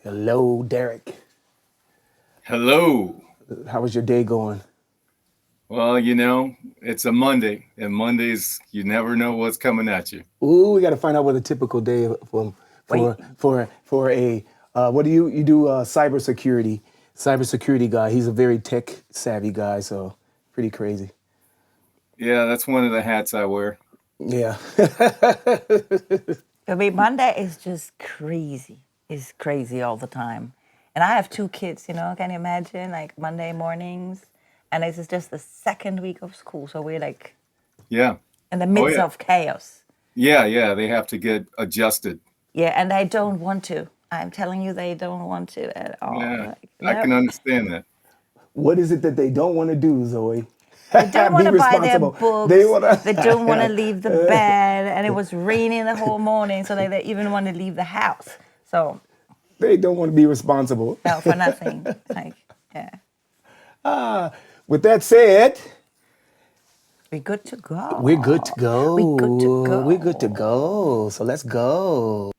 Hello, Derrick. Hello. How was your day going? Well, it's a Monday, and Mondays you never know what's coming at you. Ooh, we got to find out what a typical day Wait, for a what do you do? Cybersecurity guy. He's a very tech savvy guy, so pretty crazy. Yeah, that's one of the hats I wear. Yeah. I mean, Monday is just crazy. It's crazy all the time. And I have two kids, can you imagine? Like Monday mornings. And this is just the second week of school. So we're like Yeah. in the Oh midst yeah. of chaos. Yeah, they have to get adjusted. Yeah, and they don't want to. I'm telling you, they don't want to at all. Yeah, Like, I no, can understand that. What is it that they don't want to do, Zoe? they don't want Be to buy their responsible. books. They want to. They don't want to leave the bed. And it was raining the whole morning. So they even want to leave the house. So, They don't want to be responsible. no, for nothing. Like, yeah. With that said, We're good to go. we're good to go. We're good to go. We're good to go. So let's go.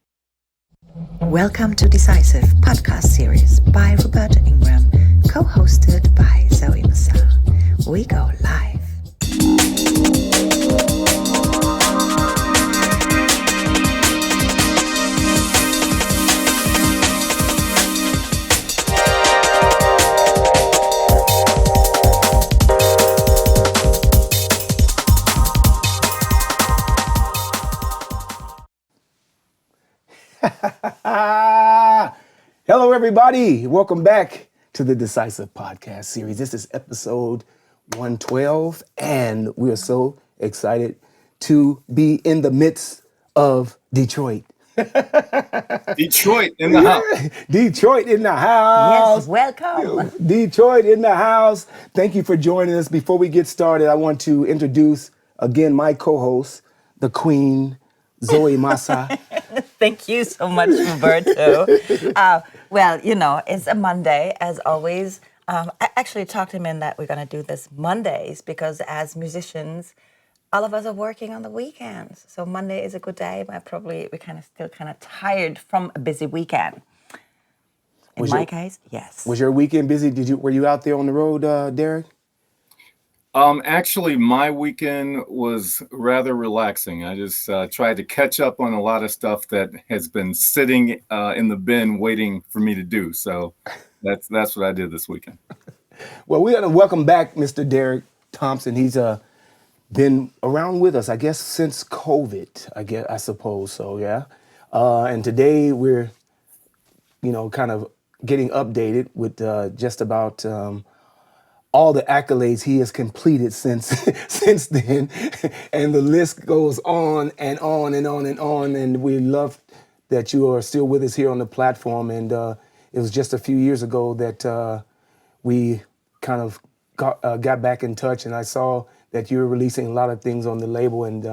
Welcome to Decisive Podcast Series by Roberto Ingram, co-hosted by Zoe Mazah. We go live. Hello, everybody. Welcome back to the Decisive Podcast Series. This is episode 112, and we are so excited to be in the midst of Detroit. Detroit in the house. Detroit in the Yes, house. welcome. Detroit in the house. Thank you for joining us. Before we get started, I want to introduce again my co-host, the Queen, Zoe Mazah. Thank you so much, Roberto. Well, it's a Monday, as always. I actually talked him in that we're going to do this Mondays because as musicians, all of us are working on the weekends. So Monday is a good day, but we're still kind of tired from a busy weekend. In Was my your- case, yes. Was your weekend busy? Were you out there on the road, Derrick? Actually, my weekend was rather relaxing. I just tried to catch up on a lot of stuff that has been sitting in the bin waiting for me to do. So that's what I did this weekend. Well, we're gonna welcome back Mr. Derrick Thompson. He's been around with us, I guess, since COVID. I suppose so. Yeah. And today we're, kind of getting updated with just about all the accolades he has completed since since then, and the list goes on and on and on and on. And we love that you are still with us here on the platform. And it was just a few years ago that we kind of got back in touch, and I saw that you were releasing a lot of things on the label. And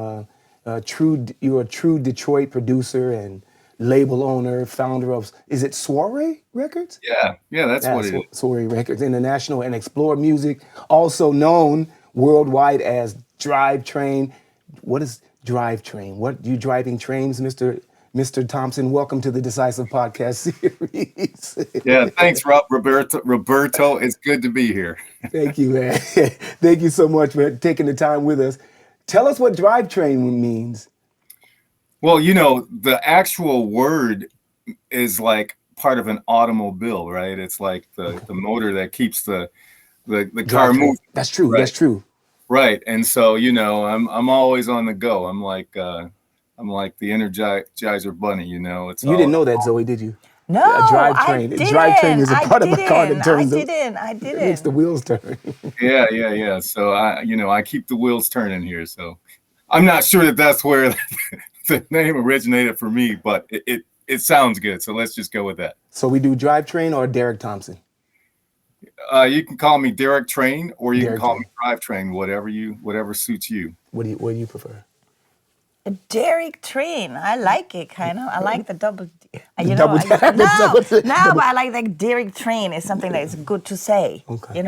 you're a true Detroit producer and label owner, founder of, is it Soiree Records? Yeah, that's what it is. Soiree Records International and Explore Music, also known worldwide as Drivetrain. What is Drivetrain? What you driving trains, Mr. Thompson? Welcome to the Decisive Podcast Series. Yeah, thanks, Roberto. Roberto, it's good to be here. Thank you, man. Thank you so much for taking the time with us. Tell us what Drivetrain means. Well, the actual word is like part of an automobile, right? It's like the motor that keeps the car moving. That's true. Right. That's true. Right. And so, I'm always on the go. I'm like the Energizer Bunny, It's You didn't know that, Zoe, did you? No, A drivetrain. I A didn't. drivetrain is a part of a car that turns I it didn't. makes the wheels turn. Yeah. So I keep the wheels turning here. So I'm not sure that that's where the name originated for me, but it sounds good. So let's just go with that. So we do Drivetrain or Derrick Thompson? You can call me Derrick Train, or you Derrick can call me Drivetrain, whatever suits you. What do you prefer? Derrick Train. I like it, kind of. I like the double. double tap, the double tap. No, but I like that Derrick Train is something that is good to say. Okay.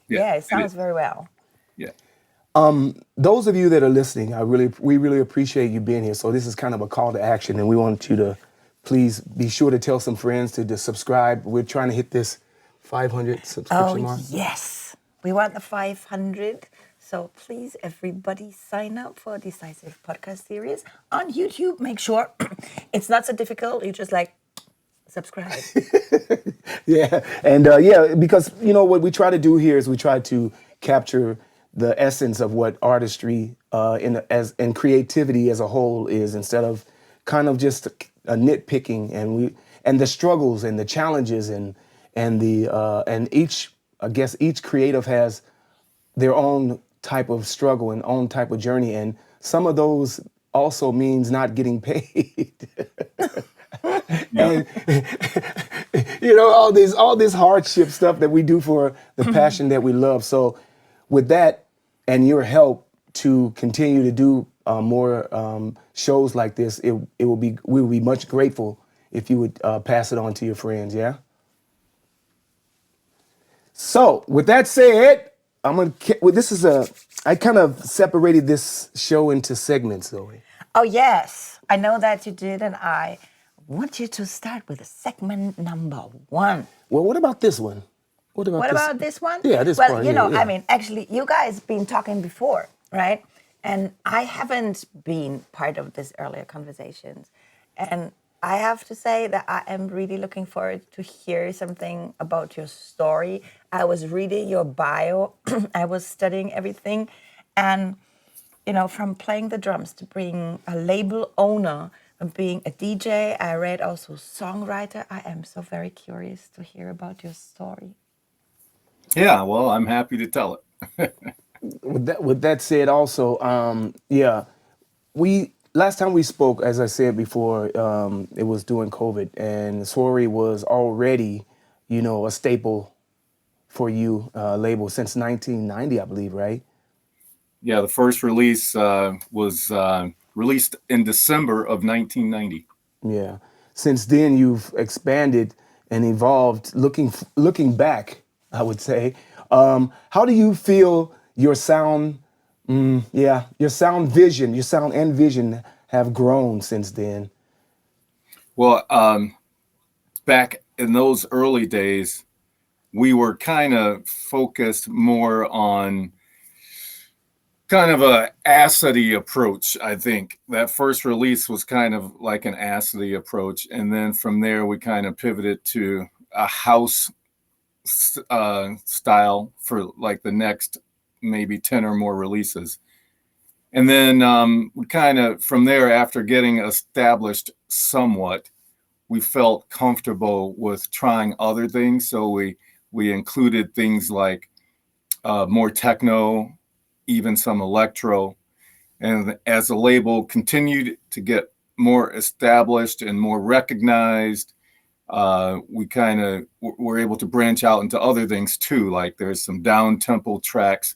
Yeah. It sounds very well. Yeah. Those of you that are listening, we really appreciate you being here. So this is kind of a call to action, and we want you to please be sure to tell some friends to subscribe. We're trying to hit this 500 subscription mark. Yes, we want the 500. So please, everybody, sign up for Decisive Podcast Series on YouTube. Make sure it's not so difficult. You just subscribe. Yeah, and because what we try to do here is we try to capture the essence of what artistry and creativity as a whole is, instead of kind of just a nitpicking, and the struggles and the challenges and each creative has their own type of struggle and own type of journey, and some of those also means not getting paid. And all this hardship stuff that we do for the passion that we love. So with that and your help to continue to do more shows like this, we will be much grateful if you would pass it on to your friends. Yeah. So with that said, I kind of separated this show into segments, Zoe. Oh, yes. I know that you did, and I want you to start with segment number 1. Well, what about this one? What about this one? Yeah, this part. Well, I mean, actually, you guys been talking before, right? And I haven't been part of this earlier conversations. And I have to say that I am really looking forward to hear something about your story. I was reading your bio. I was studying everything. And, from playing the drums to being a label owner, and being a DJ, I read also songwriter. I am so very curious to hear about your story. Yeah, well, I'm happy to tell it. With that said, also, last time we spoke, as I said before, it was during COVID, and Soiree was already, a staple for you, label since 1990, I believe, right? Yeah, the first release was released in December of 1990. Yeah. Since then, you've expanded and evolved. Looking back, I would say, how do you feel your sound, your sound and vision have grown since then? Well, back in those early days, we were kind of focused more on kind of a acid-y approach. I think that first release was kind of like an acid-y approach, and then from there we kind of pivoted to a house style for like the next maybe 10 or more releases. And then we kind of from there, after getting established somewhat, we felt comfortable with trying other things. So we included things like more techno, even some electro. And as the label continued to get more established and more recognized, we kind of were able to branch out into other things too. Like there's some down tempo tracks.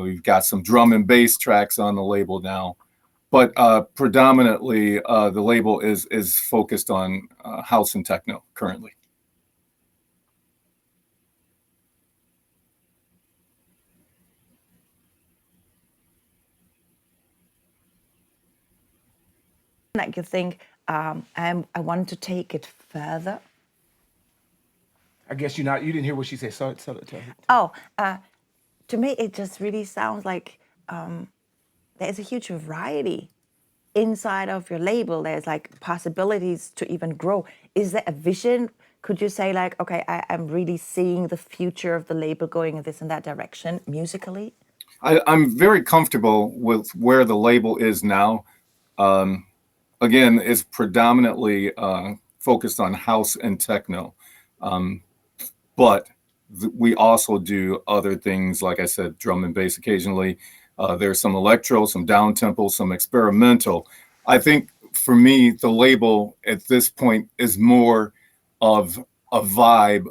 We've got some drum and bass tracks on the label now. But predominantly, the label is focused on house and techno currently. Like you think, I want to take it further. I guess you didn't hear what she said. So to me, it just really sounds like there's a huge variety inside of your label. There's like possibilities to even grow. Is there a vision? Could you say like, okay, I'm really seeing the future of the label going in this and that direction musically? I'm very comfortable with where the label is now. Again, it's predominantly focused on house and techno. But we also do other things, like I said, drum and bass occasionally. There's some electro, some down tempo, some experimental. I think for me, the label at this point is more of a vibe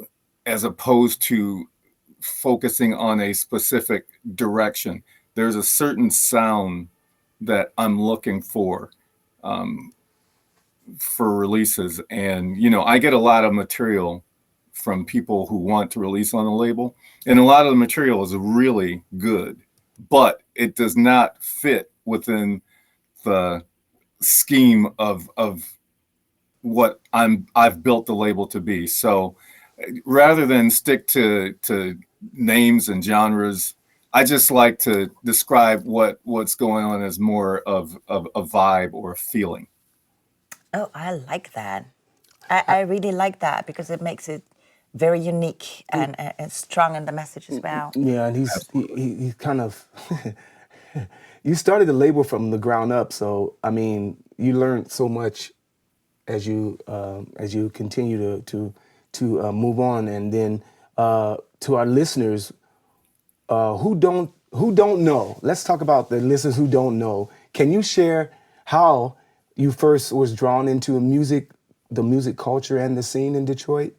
as opposed to focusing on a specific direction. There's a certain sound that I'm looking for releases. And, I get a lot of material from people who want to release on the label. And a lot of the material is really good, but it does not fit within the scheme of what I've built the label to be. So rather than stick to names and genres, I just like to describe what's going on as more of a vibe or a feeling. Oh, I like that. I really like that because it makes it very unique and strong in the message as well. Yeah, and he's kind of you started the label from the ground up, so I mean, you learned so much as you continue to move on, and then to our listeners who don't know. Let's talk about the listeners who don't know. Can you share how you first was drawn into the music culture and the scene in Detroit?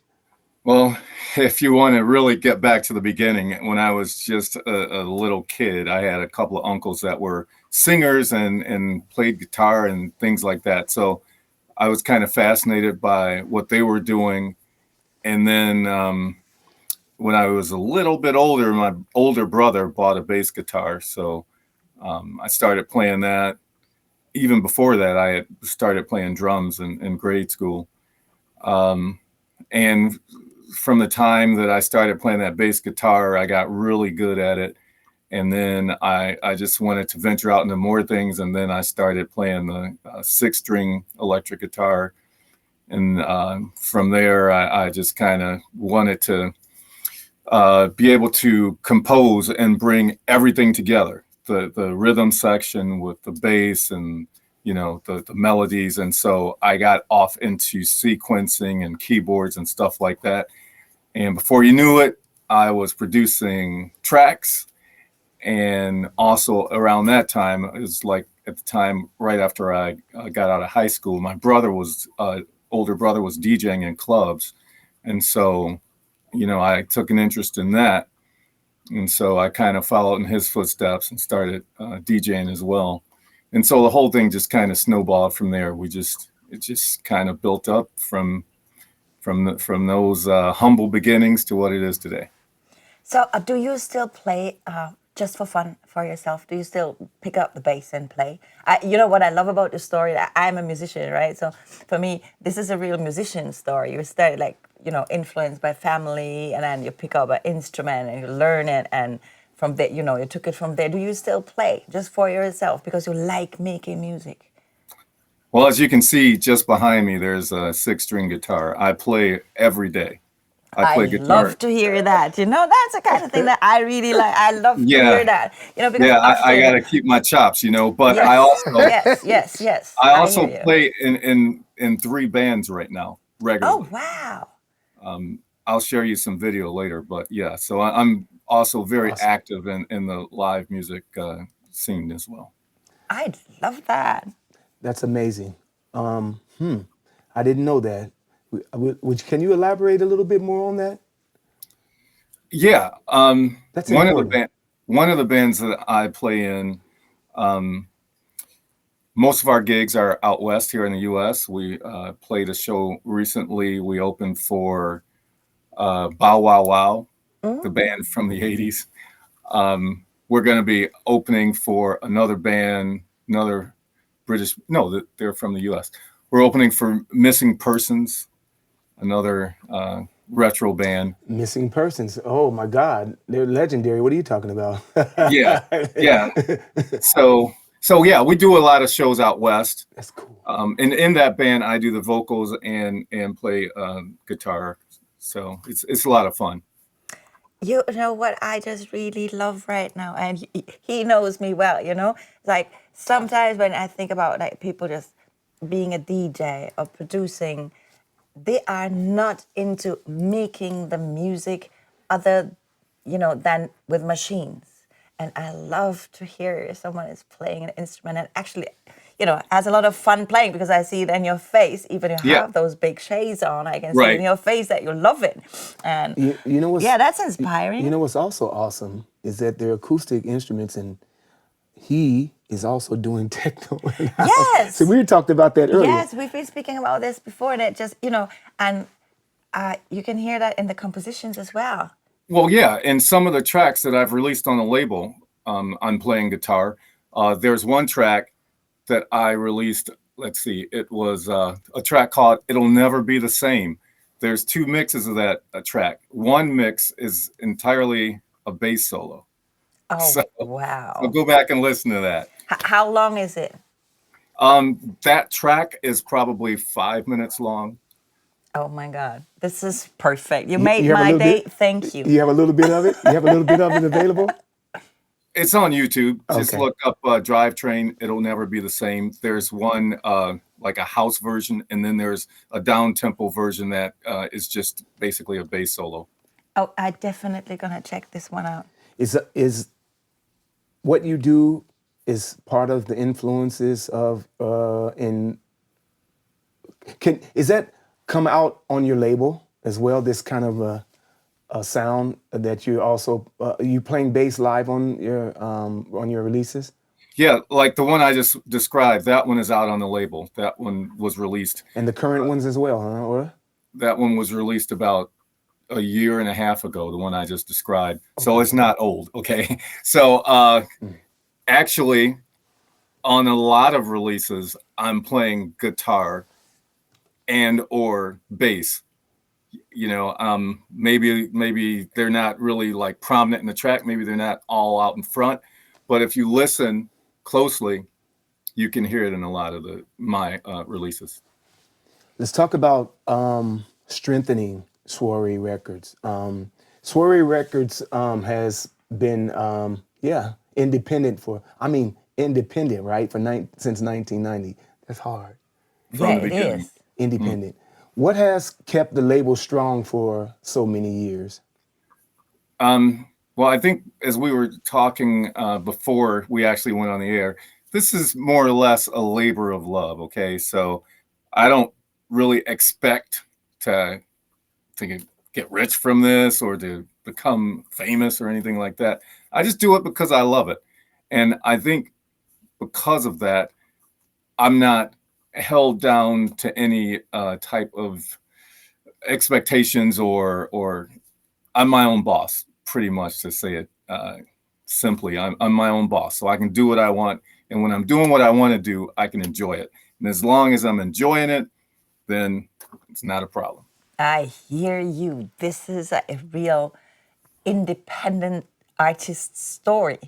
Well, if you want to really get back to the beginning, when I was just a little kid, I had a couple of uncles that were singers and played guitar and things like that. So I was kind of fascinated by what they were doing. And then when I was a little bit older, my older brother bought a bass guitar. So I started playing that. Even before that, I had started playing drums in grade school. And from the time that I started playing that bass guitar, I got really good at it. And then I just wanted to venture out into more things. And then I started playing the 6-string electric guitar. And from there, I just kind of wanted to be able to compose and bring everything together. The rhythm section with the bass and, the melodies. And so I got off into sequencing and keyboards and stuff like that. And before you knew it, I was producing tracks. And also around that time, it was like at the time right after I got out of high school, my older brother was DJing in clubs. And so, I took an interest in that. And so I kind of followed in his footsteps and started DJing as well. And so the whole thing just kind of snowballed from there. It just kind of built up from those humble beginnings to what it is today. So do you still play just for fun for yourself? Do you still pick up the bass and play? What I love about the story, I'm a musician, right? So for me, this is a real musician story. You started influenced by family, and then you pick up an instrument and you learn it, and from there, you took it from there. Do you still play just for yourself because you like making music? Well, as you can see just behind me, there's a 6-string guitar. I play every day. I play guitar. Love to hear that. That's the kind of thing that I really like. I love to hear that. Because I got to keep my chops, but yes. I also yes. I also play in 3 bands right now regularly. Oh wow. I'll share you some video later, but yeah. So I'm also very awesome. active in the live music scene as well. I love that. That's amazing. I didn't know that. Can you elaborate a little bit more on that? Yeah. That's one important. One of the bands that I play in, most of our gigs are out west here in the U.S. We played a show recently. We opened for Bow Wow Wow, the band from the 80s. We're going to be opening for another band, they're from the U.S. We're opening for Missing Persons, another retro band. Missing Persons. Oh my God, they're legendary. What are you talking about? Yeah. So yeah, we do a lot of shows out west. That's cool. And in that band, I do the vocals and play guitar. So it's a lot of fun. You know what I just really love right now, and he knows me well. Like sometimes when I think about people just being a DJ or producing, they are not into making the music other, than with machines. And I love to hear someone is playing an instrument and actually, has a lot of fun playing, because I see it in your face. Even you have those big shades on, I can see it in your face that you love it. And you know what's, that's inspiring. You know what's also awesome is that they're acoustic instruments, and he is also doing techno. Yes. So we talked about that earlier. Yes, we've been speaking about this before, and it just, and you can hear that in the compositions as well. Well, yeah, and some of the tracks that I've released on the label, I'm playing guitar. There's one track that I released let's see, it was a track called "It'll Never Be the Same." There's two mixes of that track. One mix is entirely a bass solo. Oh, So wow. go back and listen to that. How long is it? That track is probably 5 minutes long. Oh my God. This is perfect. You You, made you have a my little day. bit. Thank you. You have a little bit of it. You have a little bit of it available. It's on YouTube. Just Okay. look up Drivetrain. It'll never be the same. There's one like a house version, and then there's a down tempo version that is just basically a bass solo. Oh, I definitely gonna check this one out. Is what you do is part of the influences of in is that come out on your label as well? This kind of a sound that you also you playing bass live on your releases. Yeah, like the one I just described. That one is out on the label. That one was released. And the current ones as well, huh? Or That one was released about a year and a half ago. The one I just described. So it's not old. Okay. So actually, on a lot of releases, I'm playing guitar and or bass. You know, maybe they're not really like prominent in the track. Maybe they're not all out in front. But if you listen closely, you can hear it in a lot of my releases. let's talk about strengthening Soiree Records. Soiree Records has been independent independent, right? Since 1990. That's hard. From Yeah, the it beginning. is. Independent. What has kept the label strong for so many years? Well, I think as we were talking before we actually went on the air, this is more or less a labor of love. Okay, so I don't really expect to get rich from this or to become famous or anything like that. I just do it because I love it, and I think because of that, I'm not held down to any type of expectations or I'm my own boss, pretty much, to say it simply. I'm my own boss, so I can do what I want. And when I'm doing what I want to do, I can enjoy it. And as long as I'm enjoying it, then it's not a problem. I hear you. This is a real independent artist story.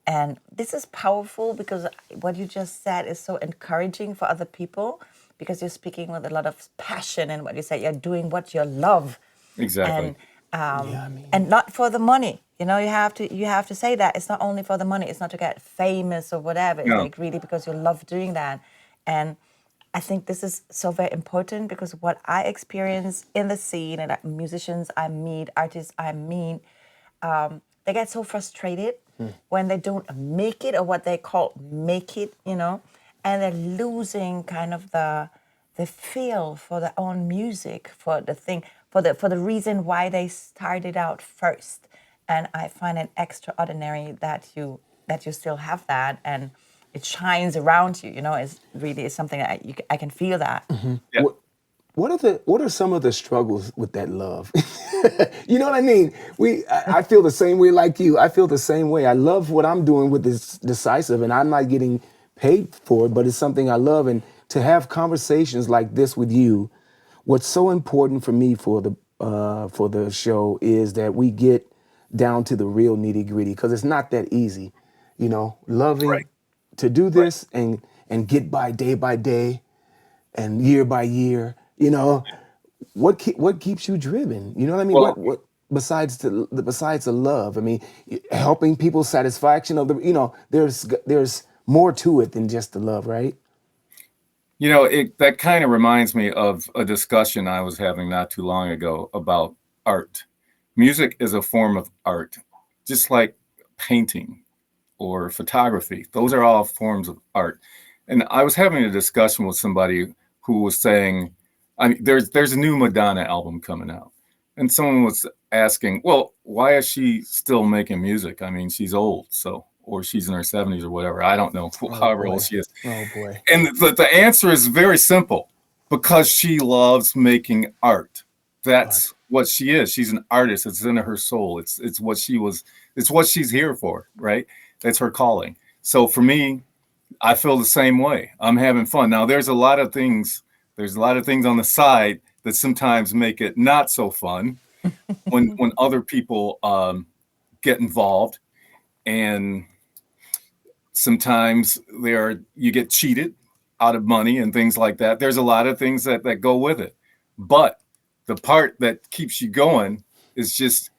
And this is powerful because what you just said is so encouraging for other people because you're speaking with a lot of passion and what you said, you're doing what you love. Exactly. And not for the money. You know, you have to say that it's not only for the money. It's not to get famous or whatever. It's No. like really because you love doing that. And I think this is so very important because what I experience in the scene and musicians I meet, artists I meet, they get so frustrated when they don't make it or what they call make it, you know, and they're losing kind of the feel for their own music, for the thing, for the reason why they started out first. And I find it extraordinary that you still have that and it shines around you. You know, it's really is something that I can feel that. Yeah. What are some of the struggles with that love? You know what I mean? I feel the same way like you. I feel the same way. I love what I'm doing with this Decisive, and I'm not getting paid for it, but it's something I love. And to have conversations like this with you, what's so important for me for the show is that we get down to the real nitty gritty because it's not that easy, you know. Loving Right. to do this and get by day and year by year, you know. What keeps you driven? You know what I mean? Well, What besides the love? I mean, helping people satisfaction of the, you know, there's more to it than just the love, right? you know, that kind of reminds me of a discussion I was having not too long ago about art. Music is a form of art, just like painting or photography. Those are all forms of art. And I was having a discussion with somebody who was saying, I mean, there's a new Madonna album coming out. And someone was asking, well, why is she still making music? I mean, she's old, so, or she's in her 70s or whatever. I don't know, however old she is. Oh boy. And the answer is very simple, because she loves making art. That's what she is. She's an artist. It's in her soul. It's what she was. It's what she's here for, right? That's her calling. So for me, I feel the same way. I'm having fun. Now there's a lot of things on the side that sometimes make it not so fun when other people get involved, and sometimes you get cheated out of money and things like that. There's a lot of things that go with it. But the part that keeps you going is just,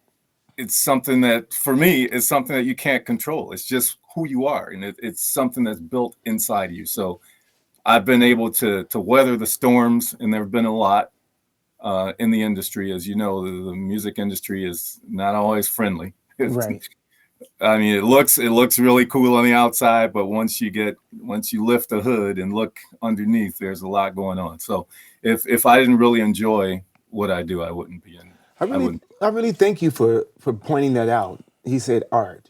it's something that, for me, is something that you can't control. It's just who you are, and it's something that's built inside you. So I've been able to weather the storms, and there have been a lot in the industry. As you know, the music industry is not always friendly. Right. I mean, it looks really cool on the outside, but once you lift the hood and look underneath, there's a lot going on. So if I didn't really enjoy what I do, I wouldn't be in it. I really thank you for pointing that out. He said art,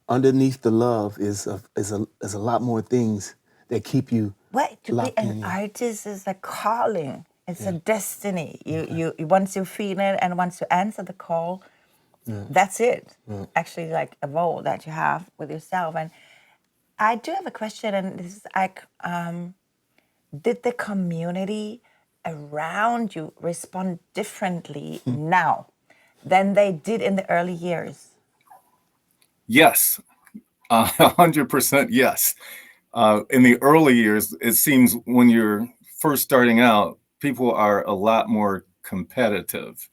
underneath the love is a lot more things that keep you Wait, to be locked an in. artist is a calling. It's a destiny. You once you feel it and once you answer the call, that's it. Actually, like a role that you have with yourself. And I do have a question, and this is like, did the community around you respond differently now than they did in the early years? Yes, 100% yes. In the early years, it seems when you're first starting out, people are a lot more competitive,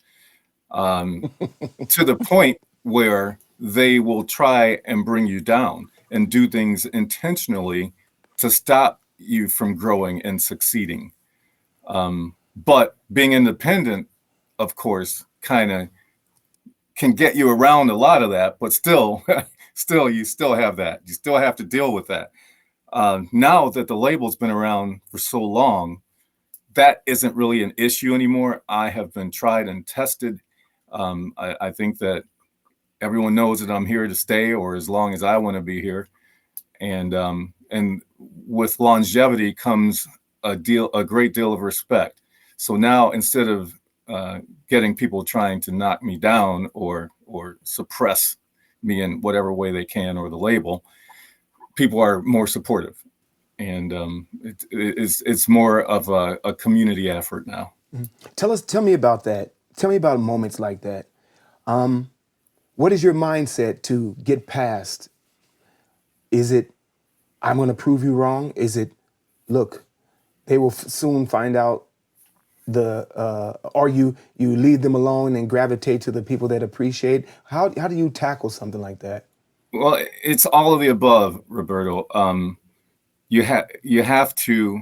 to the point where they will try and bring you down and do things intentionally to stop you from growing and succeeding. But being independent, of course, kind of can get you around a lot of that, but still you still have that. You still have to deal with that. Now that the label's been around for so long, that isn't really an issue anymore. I have been tried and tested. I think that everyone knows that I'm here to stay, or as long as I want to be here. And with longevity comes a great deal of respect. So now, instead of getting people trying to knock me down or suppress me in whatever way they can, or the label, people are more supportive, and it's more of a community effort now. Tell me about that. Tell me about moments like that. What is your mindset to get past? Is it, I'm going to prove you wrong? Is it, look, they will soon find out or you leave them alone and gravitate to the people that appreciate? How do you tackle something like that? Well, it's all of the above, Roberto. You have to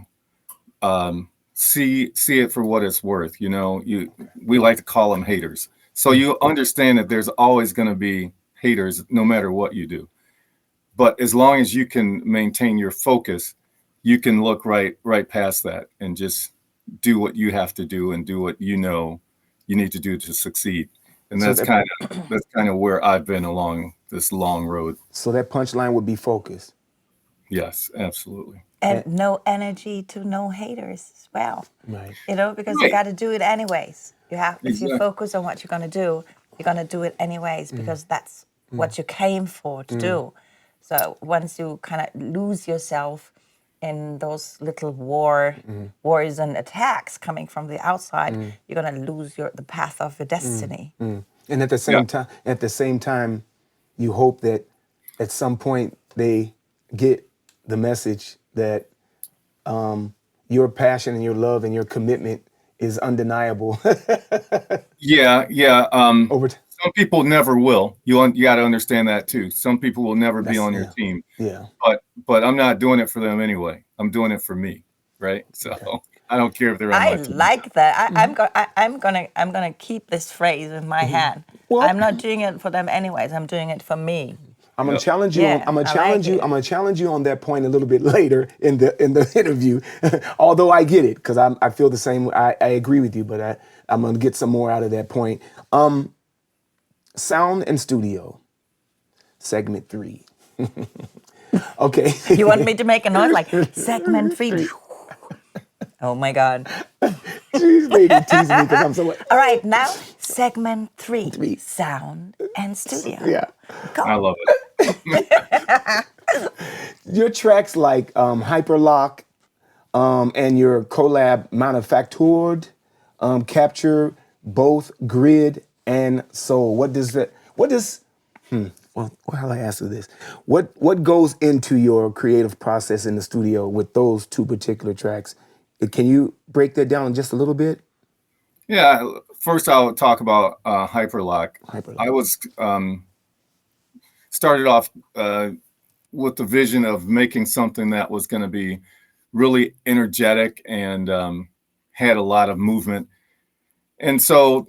see it for what it's worth. We like to call them haters. So you understand that there's always going to be haters no matter what you do. But as long as you can maintain your focus, you can look right past that and just do what you have to do and do what you need to do to succeed. And that's kind of where I've been along this long road. So that punchline would be focus. Yes, absolutely. And no energy to no haters as well. Right. Because you got to do it anyways. If you focus on what you're going to do, you're going to do it anyways, because that's what you came for to do. So once you kind of lose yourself in those little wars and attacks coming from the outside, you're going to lose the path of your destiny. And at the same time, you hope that at some point they get the message that your passion and your love and your commitment is undeniable. Yeah. Over time. Some people never will. You got to understand that too. Some people will never be on your team. Yeah. But I'm not doing it for them anyway. I'm doing it for me, right? So I don't care if they're on my team. I like that. I'm gonna keep this phrase in my hand. Well, I'm not doing it for them anyways. I'm doing it for me. I'm gonna challenge you. Yeah, I'm gonna I challenge like you. it. I'm gonna challenge you on that point a little bit later in the interview. Although I get it, because I feel the same. I agree with you, but I'm gonna get some more out of that point. Sound and studio, segment 3. Okay. You want me to make a noise like segment 3? Oh my God. Jeez, lady, tease me because I'm so. All right, now segment 3, sound and studio. Yeah. Go. I love it. Your tracks like Hyperlock and your collab manufactured capture both grid and soul. Well, how do I answer this? What goes into your creative process in the studio with those two particular tracks? Can you break that down just a little bit? Yeah, first I'll talk about Hyperlock. Hyperlock. I was started off with the vision of making something that was going to be really energetic and had a lot of movement. And so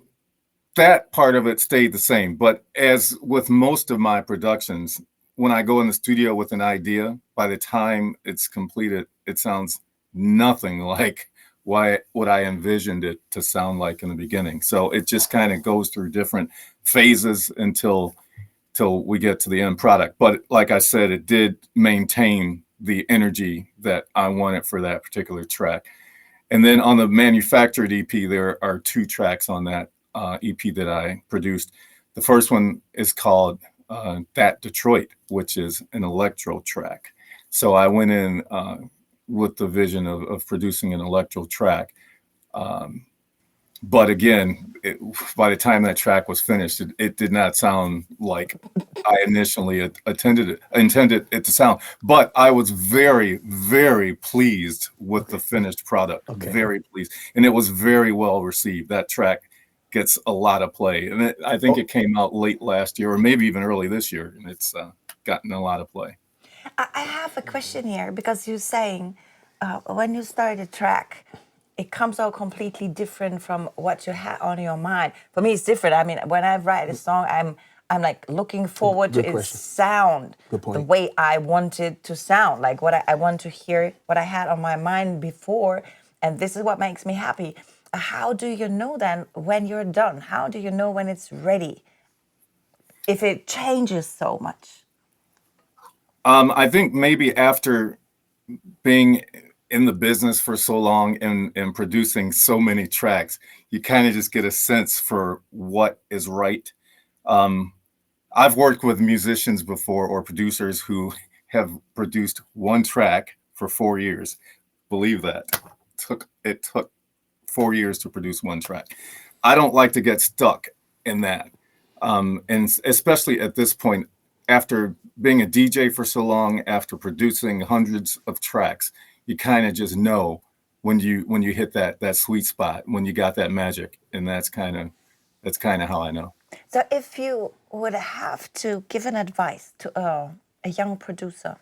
that part of it stayed the same. But as with most of my productions, when I go in the studio with an idea, by the time it's completed, it sounds nothing like what I envisioned it to sound like in the beginning. So it just kind of goes through different phases until we get to the end product. But like I said, it did maintain the energy that I wanted for that particular track. And then on the manufactured EP, there are 2 tracks on that EP that I produced. The first one is called That Detroit, which is an electro track. So I went in with the vision of producing an electro track. But again, by the time that track was finished, it did not sound like I initially intended it to sound. But I was very, very pleased with the finished product. Okay. Very pleased. And it was very well received. That track gets a lot of play. And I think it came out late last year or maybe even early this year. And it's gotten a lot of play. I have a question here because you're saying when you start a track, it comes out completely different from what you had on your mind. For me, it's different. I mean, when I write a song, I'm like looking forward to its sound, the way I want it to sound, like what I want to hear, what I had on my mind before, and this is what makes me happy. How do you know then when you're done? How do you know when it's ready? If it changes so much? I think maybe after being in the business for so long and producing so many tracks, you kind of just get a sense for what is right. I've worked with musicians before or producers who have produced one track for 4 years. Believe that. It took 4 years to produce one track. I don't like to get stuck in that. And especially at this point, after being a DJ for so long, after producing hundreds of tracks, you kind of just know when you hit that sweet spot, when you got that magic, and that's kind of how I know. So if you would have to give an advice to a young producer,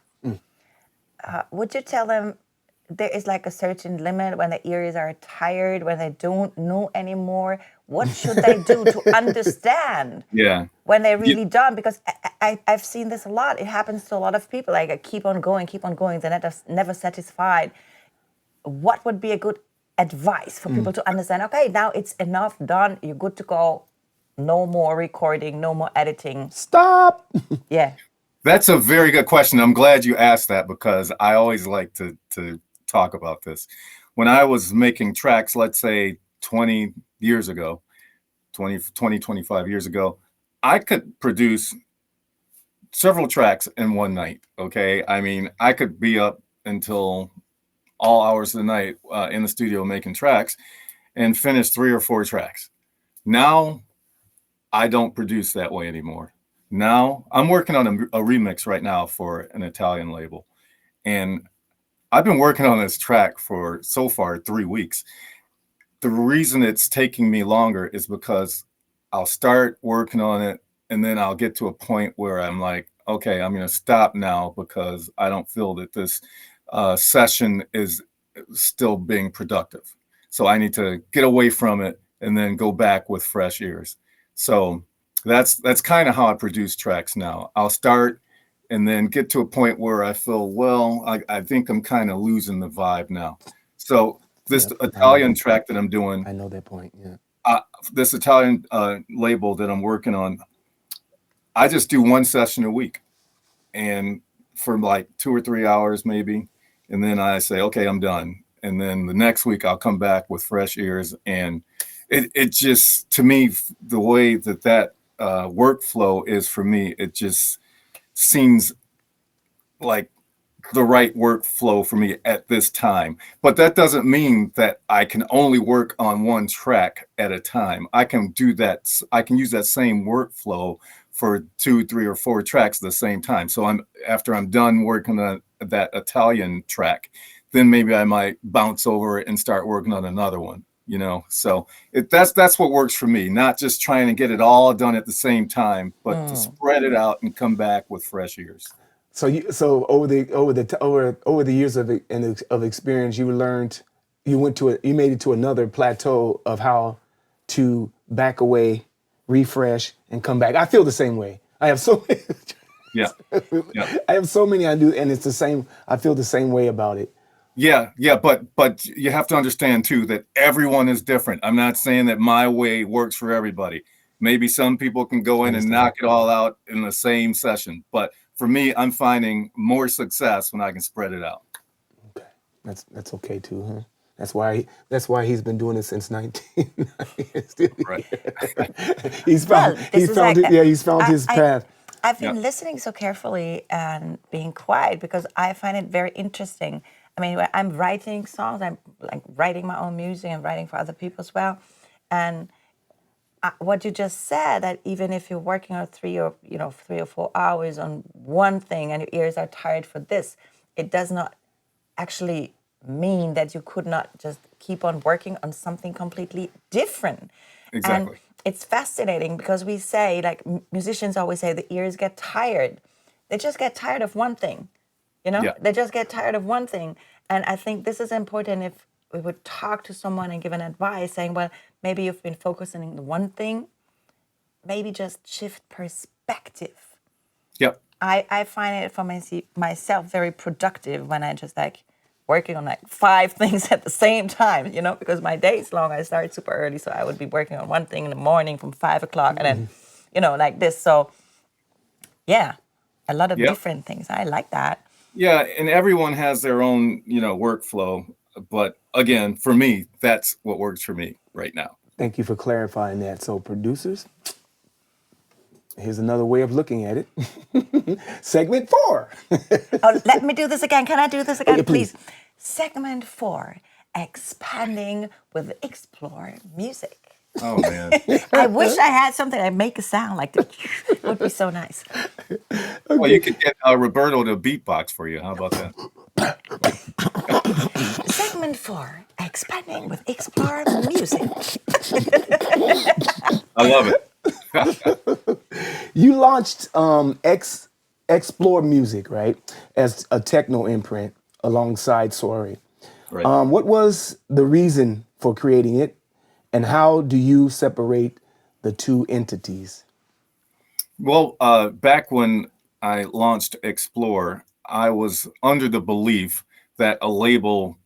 would you tell them there is like a certain limit when the ears are tired, when they don't know anymore? What should they do to understand when they're really done? Because I've seen this a lot. It happens to a lot of people. Like, keep on going. They're never satisfied. What would be a good advice for people to understand? Okay, now it's enough, done. You're good to go. No more recording, no more editing. Stop. Yeah. That's a very good question. I'm glad you asked that because I always like to talk about this. When I was making tracks, let's say 20 years ago, 25 years ago, I could produce several tracks in one night. Okay. I mean, I could be up until all hours of the night in the studio making tracks and finish 3 or 4 tracks. Now I don't produce that way anymore. Now I'm working on a remix right now for an Italian label. And I've been working on this track for so far 3 weeks. The reason it's taking me longer is because I'll start working on it and then I'll get to a point where I'm like, okay, I'm going to stop now because I don't feel that this session is still being productive. So I need to get away from it and then go back with fresh ears. So that's kind of how I produce tracks now. I'll start and then get to a point where I feel, well, I think I'm kind of losing the vibe now. So this Italian track that I'm doing, I know that point. Yeah. This Italian label that I'm working on, I just do 1 session a week, and for like 2 or 3 hours maybe, and then I say, okay, I'm done. And then the next week I'll come back with fresh ears, and it just, to me, the way that workflow is for me, it just seems like the right workflow for me at this time. But that doesn't mean that I can only work on one track at a time. I can do that. I can use that same workflow for 2, 3, or 4 tracks at the same time. So after I'm done working on that Italian track, then maybe I might bounce over and start working on another one. So that's what works for me. Not just trying to get it all done at the same time, but to spread it out and come back with fresh ears. So over the years of experience, you made it to another plateau of how to back away, refresh, and come back. I feel the same way. I have so many. Yeah. I have so many I do, and it's the same. I feel the same way about it. Yeah, but you have to understand too that everyone is different. I'm not saying that my way works for everybody. Maybe some people can go in and knock it all out in the same session, but for me, I'm finding more success when I can spread it out. Okay, that's okay too, huh? That's why he's been doing it since 1990. Right. He's found his path. I've been listening so carefully and being quiet because I find it very interesting. I mean, when I'm writing songs, I'm like writing my own music and writing for other people as well. And what you just said, that even if you're working on 3 or 4 hours on one thing and your ears are tired for this, it does not actually mean that you could not just keep on working on something completely different. Exactly. And it's fascinating because we say, like musicians always say, the ears get tired. They just get tired of one thing, Yeah. They just get tired of one thing. And I think this is important if we would talk to someone and give an advice saying, well, maybe you've been focusing on one thing, maybe just shift perspective. Yep. I find it for myself very productive when I just like working on like 5 things at the same time, because my day is long. I start super early, so I would be working on one thing in the morning from 5 o'clock and then, like this. So yeah, a lot of different things. I like that. Yeah, and everyone has their own, workflow. But again, for me, that's what works for me right now. Thank you for clarifying that. So producers, here's another way of looking at it. Segment 4. Oh, let me do this again. Can I do this again, Okay, please? Segment 4, expanding with Explore music. Oh, man. I wish I had something that make a sound like this. It would be so nice. Well, you could get Roberto to beatbox for you. How about that? Segment 4, expanding with Explore music. I love it. You launched Explore Music, right, as a techno imprint alongside Soiree. Right. What was the reason for creating it, and how do you separate the two entities? Well, back when I launched Explore, I was under the belief that a label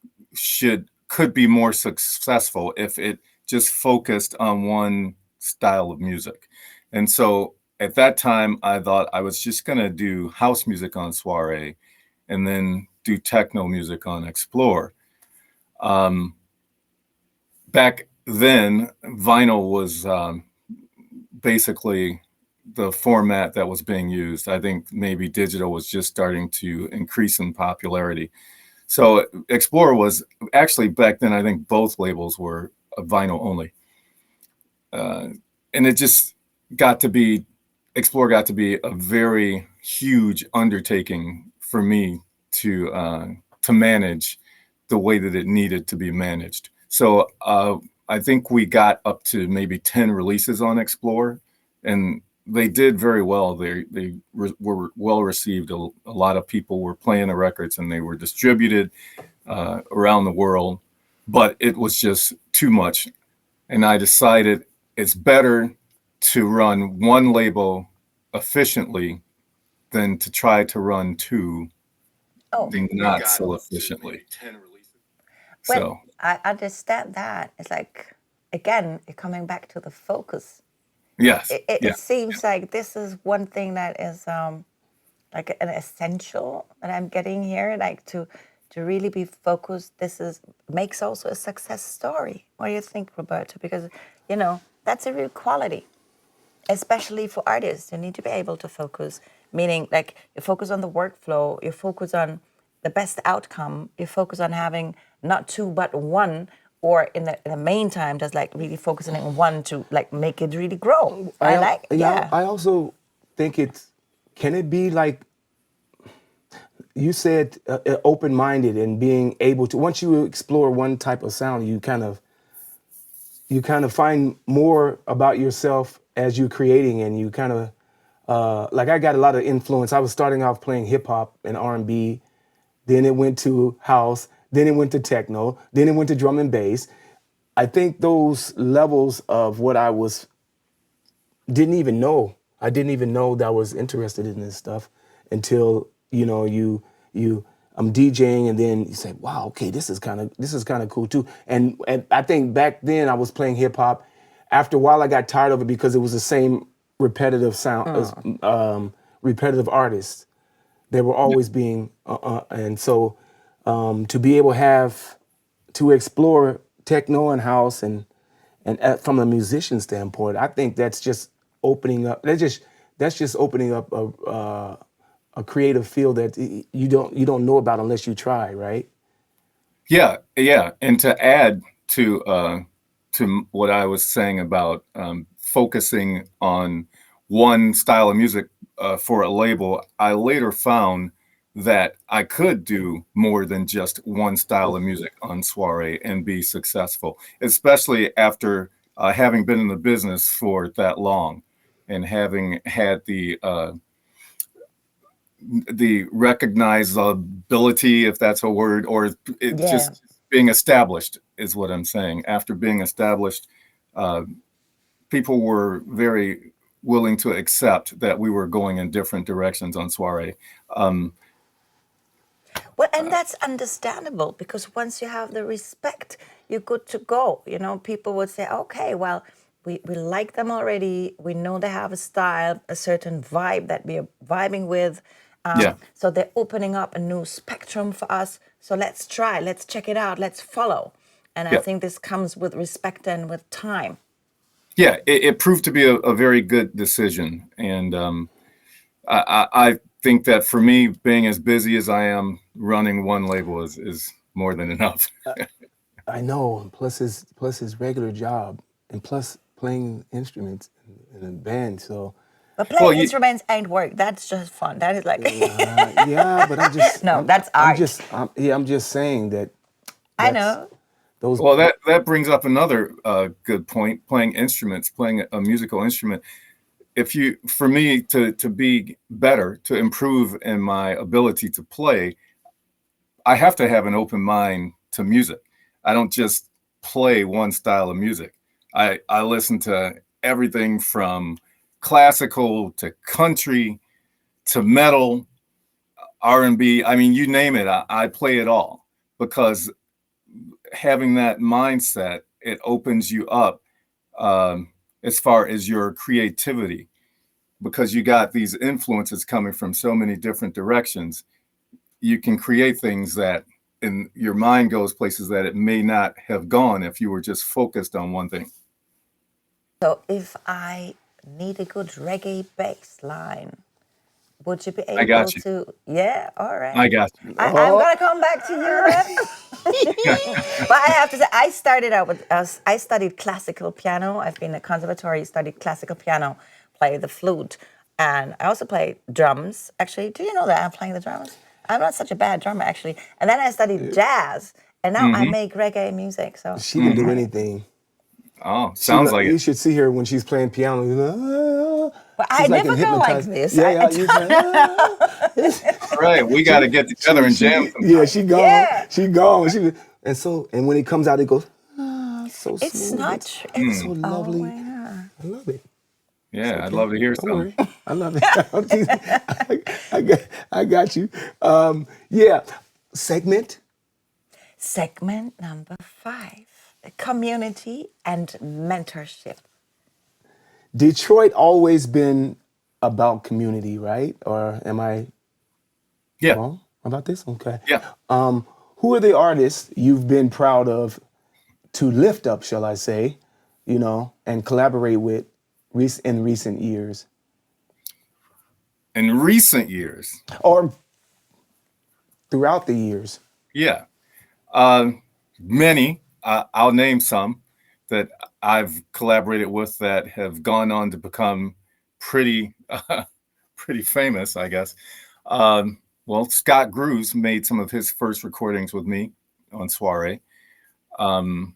could be more successful if it just focused on one style of music. And so at that time, I thought I was just going to do house music on Soiree and then do techno music on Explore. Back then, vinyl was basically the format that was being used. I think maybe digital was just starting to increase in popularity. So Explore was actually, back then, I think both labels were vinyl only. And it just Explore got to be a very huge undertaking for me to manage the way that it needed to be managed. So I think we got up to maybe 10 releases on Explore, and they did very well. They were well received. A lot of people were playing the records, and they were distributed around the world, but it was just too much. And I decided it's better to run one label efficiently than to try to run 2 and not so efficiently. Well, So I understand that. It's like, again, coming back to the focus. yes, It seems like this is one thing that is like an essential that I'm getting here, like to really be focused. Makes also a success story. What do you think, Roberto? Because, that's a real quality, especially for artists. You need to be able to focus, meaning like you focus on the workflow, you focus on the best outcome, you focus on having not two but one, or in the main time just like really focusing on one to like make it really grow. I also think can it be like you said, open-minded and being able to, once you explore one type of sound, you kind of find more about yourself as you're creating, and you kind of like I got a lot of influence. I was starting off playing hip hop and R&B, then it went to house, then it went to techno, then it went to drum and bass. I think those levels of what I didn't even know that I was interested in this stuff until I'm DJing, and then you say, wow, okay, this is kind of cool too. And I think back then I was playing hip hop. After a while, I got tired of it because it was the same repetitive sound, repetitive artists. They were always being, and so to be able to explore techno and house and from a musician standpoint, I think that's just opening up. That's just opening up a creative field that you don't know about unless you try, right? Yeah. And to add to what I was saying about focusing on one style of music for a label, I later found that I could do more than just one style of music on Soiree and be successful, especially after having been in the business for that long and having had the recognizability, if that's a word, or just being established is what I'm saying. After being established, people were very willing to accept that we were going in different directions on Soiree. Well, and that's understandable, because once you have the respect, you're good to go. People would say, okay, well, we like them already. We know they have a style, a certain vibe that we are vibing with. So they're opening up a new spectrum for us. So let's try, let's check it out, let's follow. And I think this comes with respect and with time. Yeah, it proved to be a very good decision. And I think that for me, being as busy as I am, running one label is more than enough. I know. Plus his regular job, and plus playing instruments in a band. So. But playing instruments ain't work. That's just fun. That is like. Yeah, but I'm just. No, that's art. I'm just saying that. I know. Well, that brings up another good point. Playing instruments, playing a musical instrument. For me to be better, to improve in my ability to play, I have to have an open mind to music. I don't just play one style of music. I listen to everything from classical to country to metal, R&B. I mean, you name it, I play it all, because having that mindset, it opens you up as far as your creativity, because you got these influences coming from so many different directions. You can create things that in your mind goes places that it may not have gone if you were just focused on one thing. So if I need a good reggae bass line, would you be able to? Yeah, all right. I got you. I'm gonna come back to you then. But I have to say, I started out with I studied classical piano. I've been at conservatory, studied classical piano, play the flute, and I also play drums. Actually, do you know that I'm playing the drums? I'm not such a bad drummer, actually. And then I studied jazz, and now I make reggae music. So she can do anything. Oh, sounds like you it. should see her when she's playing piano. But I never go like this. Yeah, Right, we got to get together and jam. Yeah, she gone. Yeah. She gone. And when it comes out, it goes. So It's smooth. not. It's so lovely. Oh, yeah. I love it. Yeah, I'd love to hear Don't some. worry. I love it. I got you. Yeah. Segment Number 5. Community and mentorship. Detroit always been about community, right? Or am I wrong about this? Okay. Yeah. Who are the artists you've been proud of to lift up, shall I say, and collaborate with in recent years? in recent years, or throughout the years? yeah, many. I'll name some that I've collaborated with that have gone on to become pretty pretty famous, I guess. Well, Scott Grooves made some of his first recordings with me on Soiree. Um,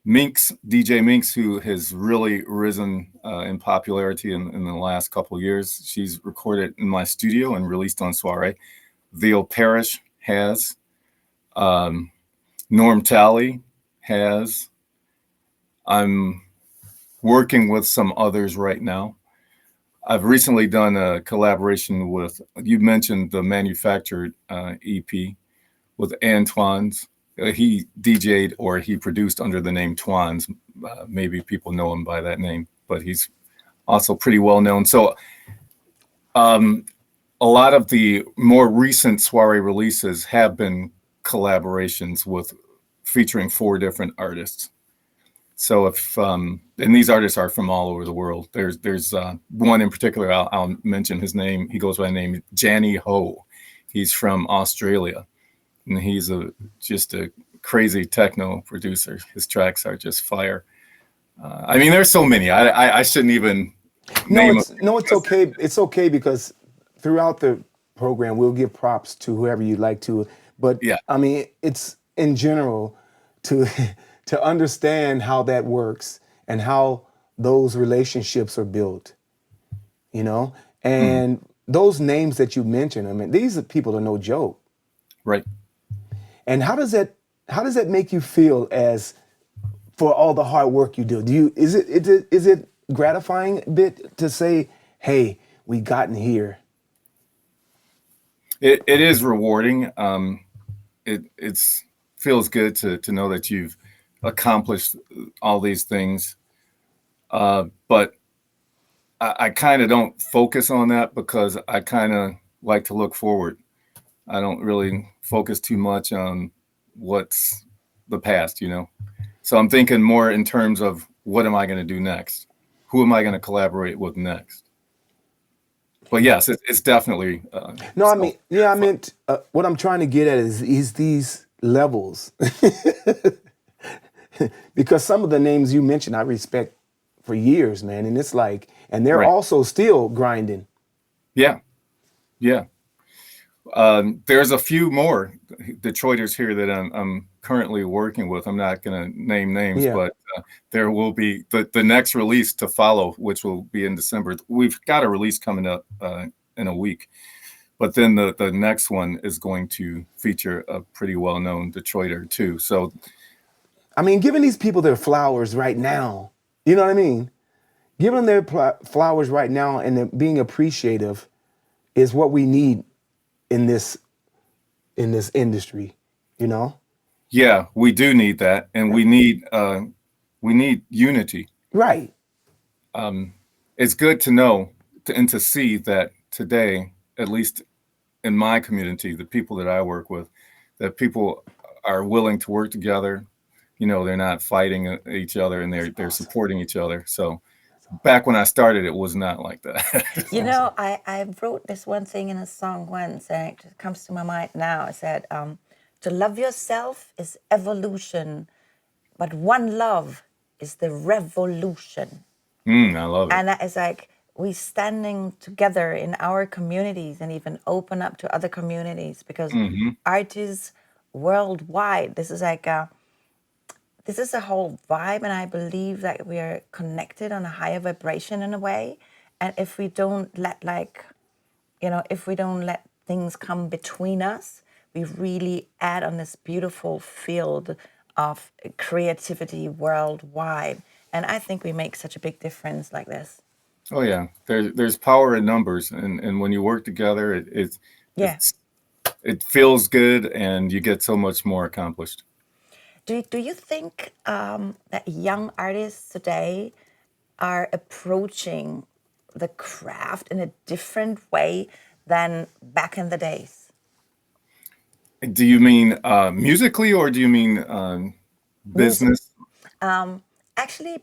Minx, DJ Minx, who has really risen in popularity in the last couple of years, she's recorded in my studio and released on Soiree. Theo Parrish has. Um, Norm Talley has. I'm working with some others right now. I've recently done a collaboration with, you mentioned the manufactured EP with Antoine's. He DJ'd or he produced under the name Twan's. Maybe people know him by that name, but he's also pretty well known. So a lot of the more recent Soiree releases have been collaborations with featuring 4 different artists. So if and these artists are from all over the world. There's one in particular I'll mention his name. He goes by the name Janny Ho. He's from Australia, and he's just a crazy techno producer. His tracks are just fire. I mean, there's so many. I shouldn't even name them. No, it's okay. It's okay because throughout the program we'll give props to whoever you'd like to. But Yeah. I mean, it's in general to to understand how that works and how those relationships are built. You know, and those names that you mentioned. I mean, these are people are no joke. Right. And how does that make you feel as for all the hard work you do? Is it gratifying a bit to say, hey, we gotten here? It is rewarding. It feels good to know that you've accomplished all these things. But I kind of don't focus on that because I kind of like to look forward. I don't really focus too much on what's the past, you know. So I'm thinking more in terms of what am I going to do next? Who am I going to collaborate with next? But yes, it's definitely. No, I mean, yeah, I meant what I'm trying to get at is these levels. Because some of the names you mentioned, I respect for years, man. And it's like, and they're Right. also still grinding. Yeah. Yeah. There's a few more Detroiters here that I'm currently working with. I'm not going to name names, Yeah. but there will be the next release to follow, which will be in December. We've got a release coming up in a week, but then the next one is going to feature a pretty well-known Detroiter too. So, I mean, giving these people their flowers right now, you know what I mean? Giving them their flowers right now and then being appreciative is what we need in this industry, you know? yeah, we do need that, and we need unity. Right. It's good to know and to see that today, at least in my community, the people that I work with, that people are willing to work together. You know, they're not fighting each other, and they're supporting each other. So back when I started, it was not like that. You know, I wrote this one thing in a song once, and it just comes to my mind now. I said, to love yourself is evolution, but one love is the revolution. I love it. And that is like we standing together in our communities and even open up to other communities because art is worldwide. This is like this is a whole vibe, and I believe that we are connected on a higher vibration in a way. And if we don't let if we don't let things come between us, we really add on this beautiful field of creativity worldwide. And I think we make such a big difference like this. Oh yeah, there's power in numbers, and when you work together, it feels good, and you get so much more accomplished. Do you think that young artists today are approaching the craft in a different way than back in the days? Do you mean musically, or do you mean business? Actually,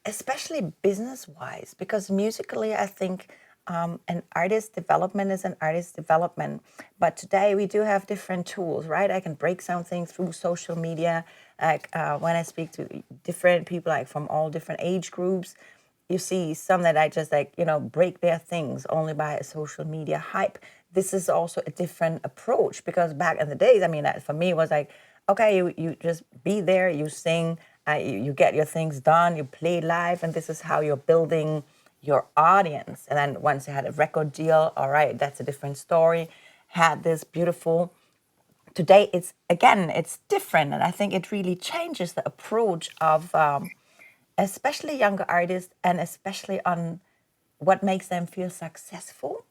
especially business-wise, because musically, I think an artist development is an artist development. But today we do have different tools, right? I can break something through social media. Like when I speak to different people, like from all different age groups, you see some that I just like, break their things only by a social media hype. This is also a different approach, because back in the days, I mean, for me, it was like, okay, you just be there, you sing, you get your things done, you play live, and this is how you're building your audience. And then once you had a record deal, all right, that's a different story. Had this beautiful. Today, it's different, and I think it really changes the approach of especially younger artists, and especially on what makes them feel successful.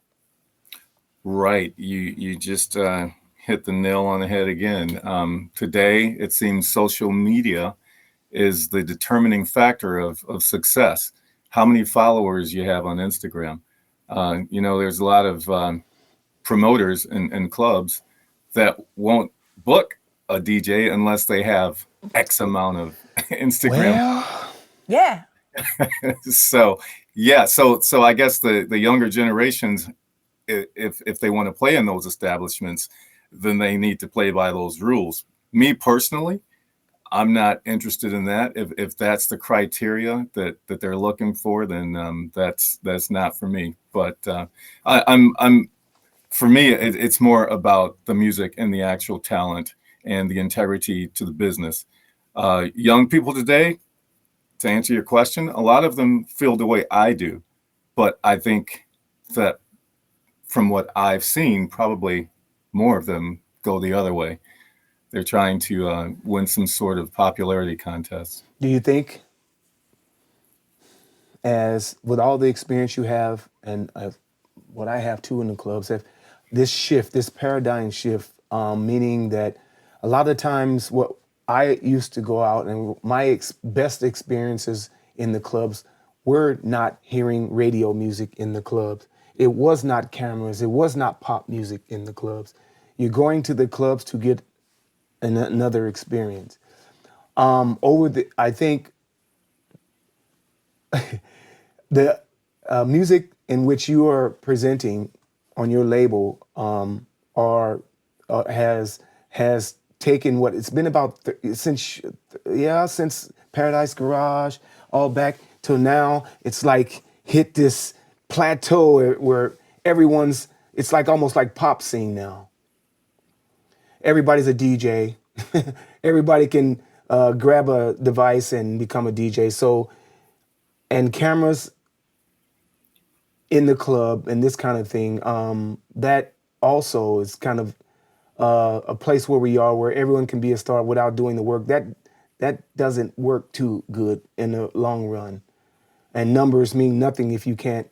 Right. You just hit the nail on the head again. Today, it seems social media is the determining factor of success. How many followers you have on Instagram. There's a lot of promoters and clubs that won't book a DJ unless they have X amount of Instagram. Well, Yeah. So I guess the younger generations, if they want to play in those establishments, then they need to play by those rules. Me personally, I'm not interested in that. If that's the criteria that they're looking for, then that's not for me. But I'm for me, it's more about the music and the actual talent and the integrity to the business. Young people today, to answer your question, a lot of them feel the way I do, but I think that from what I've seen, probably more of them go the other way. They're trying to win some sort of popularity contest. do you think, as with all the experience you have, and what I have too in the clubs, if this shift, this paradigm shift, meaning that a lot of times what I used to go out and my best experiences in the clubs were not hearing radio music in the clubs. It was not cameras. It was not pop music in the clubs. You're going to the clubs to get another experience. I think the music in which you are presenting on your label has taken what it's been about since Paradise Garage, all back till now. It's like hit this plateau where it's like almost like pop scene now. Everybody's a DJ. Everybody can grab a device and become a DJ. So, and cameras in the club and this kind of thing, that also is kind of a place where we are, where everyone can be a star without doing the work. That doesn't work too good in the long run. And numbers mean nothing if you can't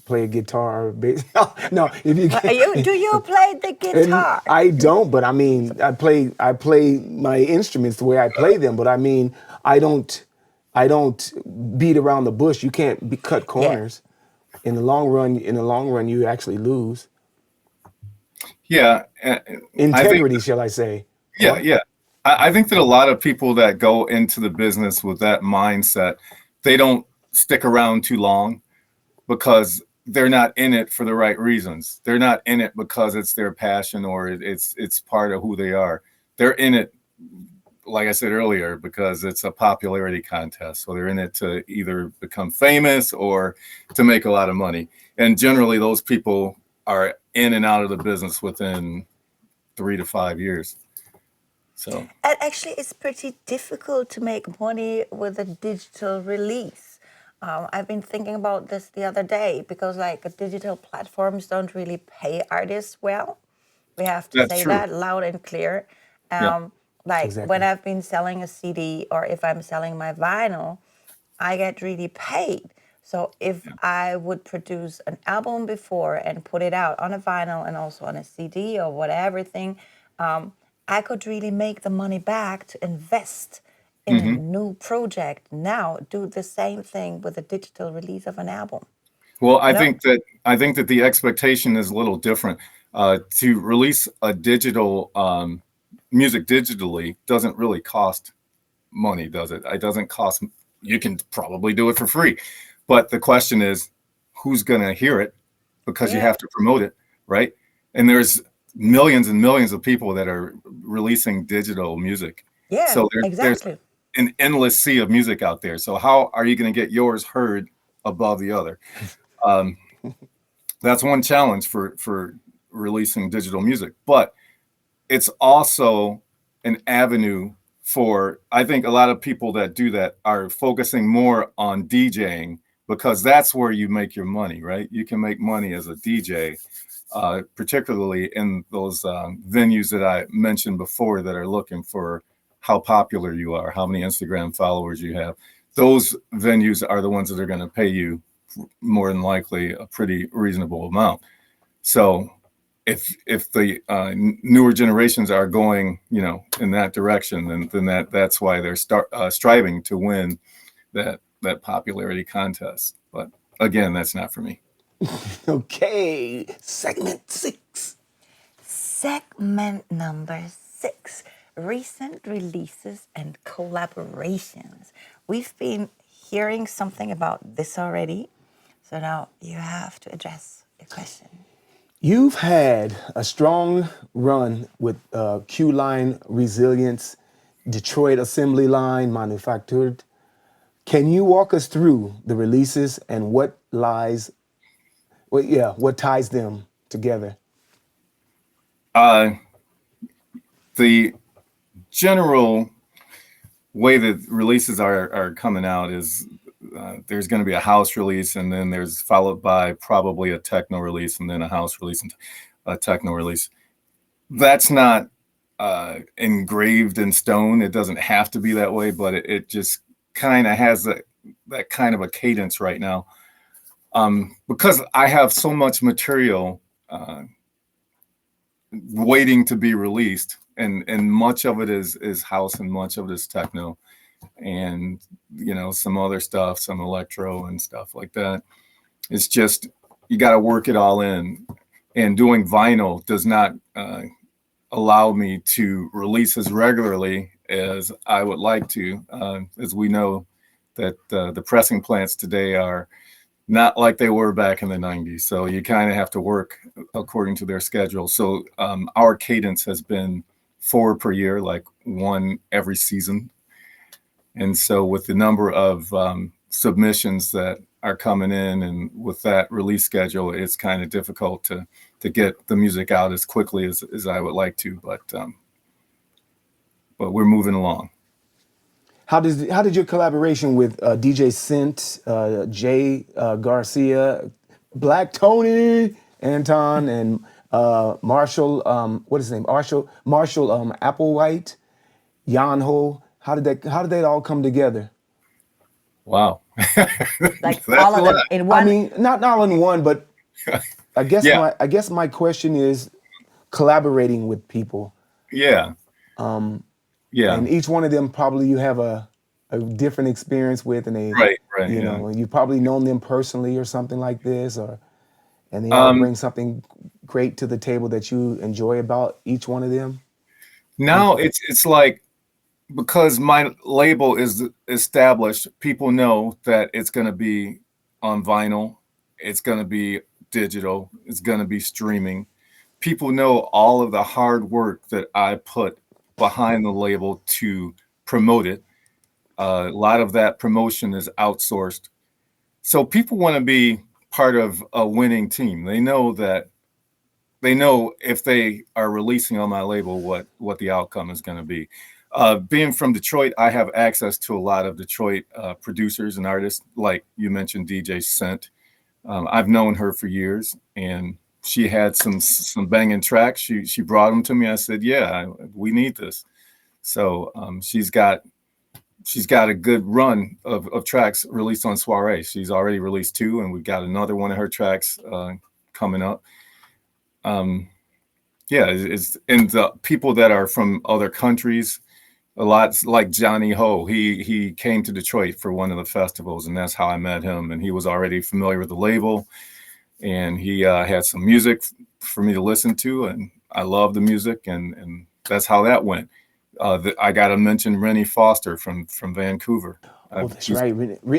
play a guitar or bass. No, if you can't. Do you play the guitar? I don't, but I mean, I play my instruments the way I play them, but I mean, I don't beat around the bush. You can't cut corners. In the long run, you actually lose. Yeah. Integrity, shall I say. Yeah. I think that a lot of people that go into the business with that mindset, they don't stick around too long because they're not in it for the right reasons. They're not in it because it's their passion or it's part of who they are. They're in it, like I said earlier, because it's a popularity contest. So they're in it to either become famous or to make a lot of money. And generally those people are in and out of the business within 3 to 5 years. So And actually, it's pretty difficult to make money with a digital release. I've been thinking about this the other day because like digital platforms don't really pay artists well. We have to That's say true. that loud and clear. Yeah. Like Exactly. when I've been selling a CD or if I'm selling my vinyl, I get really paid. So if I would produce an album before and put it out on a vinyl and also on a CD or whatever thing, I could really make the money back to invest in a new project. Now do the same thing with a digital release of an album. Well, I No. think that the expectation is a little different. To release a digital music digitally doesn't really cost money, does it? It doesn't cost. You can probably do it for free, but the question is, who's going to hear it because you have to promote it, right? And there's millions and millions of people that are releasing digital music. Yeah, So there's exactly. an endless sea of music out there. So how are you going to get yours heard above the other? That's one challenge for releasing digital music, but it's also an avenue for, I think a lot of people that do that are focusing more on DJing, because that's where you make your money, right? You can make money as a DJ, particularly in those venues that I mentioned before that are looking for how popular you are, how many Instagram followers you have. Those venues are the ones that are going to pay you more than likely a pretty reasonable amount. So if the newer generations are going, in that direction, then that's why they're striving to win that popularity contest. But again, that's not for me. Okay, segment 6. Segment number 6, recent releases and collaborations. We've been hearing something about this already, so now you have to address the question. You've had a strong run with Q-Line Resilience, Detroit Assembly Line Manufactured. Can you walk us through the releases and what ties them together? The general way that releases are coming out is there's going to be a house release, and then there's followed by probably a techno release, and then a house release and a techno release. That's not engraved in stone. It doesn't have to be that way, but it just kind of has that kind of a cadence right now, because I have so much material waiting to be released, and much of it is house and much of it is techno, and some other stuff, some electro and stuff like that. It's just you got to work it all in, and doing vinyl does not allow me to release as regularly as I would like to, as we know that the pressing plants today are not like they were back in the 90s. So you kind of have to work according to their schedule. So our cadence has been 4 per year, like 1 every season. And so with the number of submissions that are coming in, and with that release schedule, it's kind of difficult to get the music out as quickly as I would like to, but we're moving along. How did your collaboration with DJ Scent, Jay Garcia, Black Tony, Anton, and Marshall, what is his name? Marshall Applewhite, Yanho. How did they all come together? Wow. Like all of them in one. I mean, not all in one, but I guess Yeah. I guess my question is collaborating with people. Yeah. Yeah. And each one of them probably you have a different experience with, and Right. you Yeah. know, and you've probably known them personally or something like this, and they all bring something great to the table that you enjoy about each one of them. Now it's like, because my label is established, people know that it's going to be on vinyl, it's going to be digital, it's going to be streaming. People know all of the hard work that I put behind the label to promote it. A lot of that promotion is outsourced. So people want to be part of a winning team. They know if they are releasing on my label what the outcome is going to be. Being from Detroit, I have access to a lot of Detroit producers and artists, like you mentioned, DJ Scent. I've known her for years, and she had some banging tracks. She brought them to me. I said, "Yeah, we need this." So she's got a good run of tracks released on Soiree. She's already released 2, and we've got another one of her tracks coming up. It's and the people that are from other countries. A lot like Johnny Ho. He came to Detroit for one of the festivals, and that's how I met him. And he was already familiar with the label, and he had some music for me to listen to, and I love the music, and that's how that went. I got to mention Rennie Foster from Vancouver. Oh, that's right.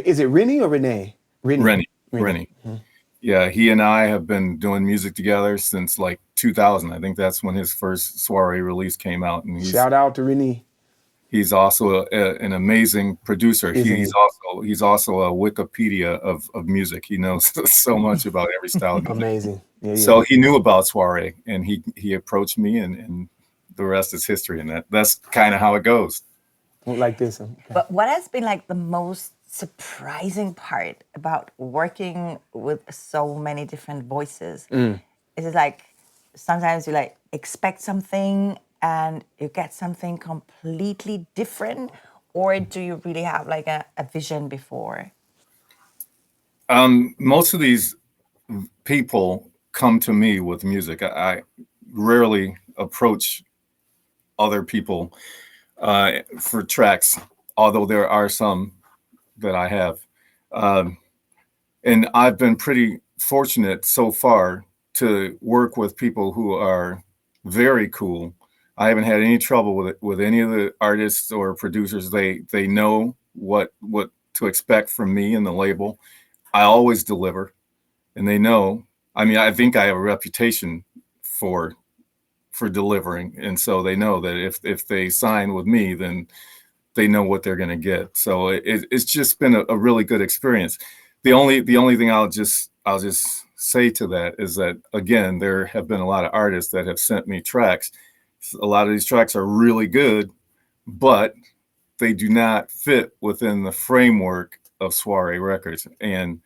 Is it Rennie or Renee? Rennie. Mm-hmm. Yeah, he and I have been doing music together since like 2000. I think that's when his first Soiree release came out, and Shout out to Renee, he's also an amazing producer. isn't he? He's also a Wikipedia of music. He knows so much about every style of music. Amazing. Yeah, yeah. So he knew about Soiree, and he approached me, and the rest is history. And that's kind of how it goes. Like this. Okay. But what has been like the most surprising part about working with so many different voices? Is it like sometimes you like expect something and you get something completely different, or do you really have like a vision before? Most of these people come to me with music. I rarely approach other people for tracks, although there are some that I have. And I've been pretty fortunate so far to work with people who are very cool. I haven't had any trouble with any of the artists or producers. They know what to expect from me and the label. I always deliver, and they know. I mean, I think I have a reputation for delivering, and so they know that if they sign with me, then they know what they're going to get. So it's just been a really good experience. The only thing I'll just say to that is that, again, there have been a lot of artists that have sent me tracks. A lot of these tracks are really good, but they do not fit within the framework of Soiree Records. And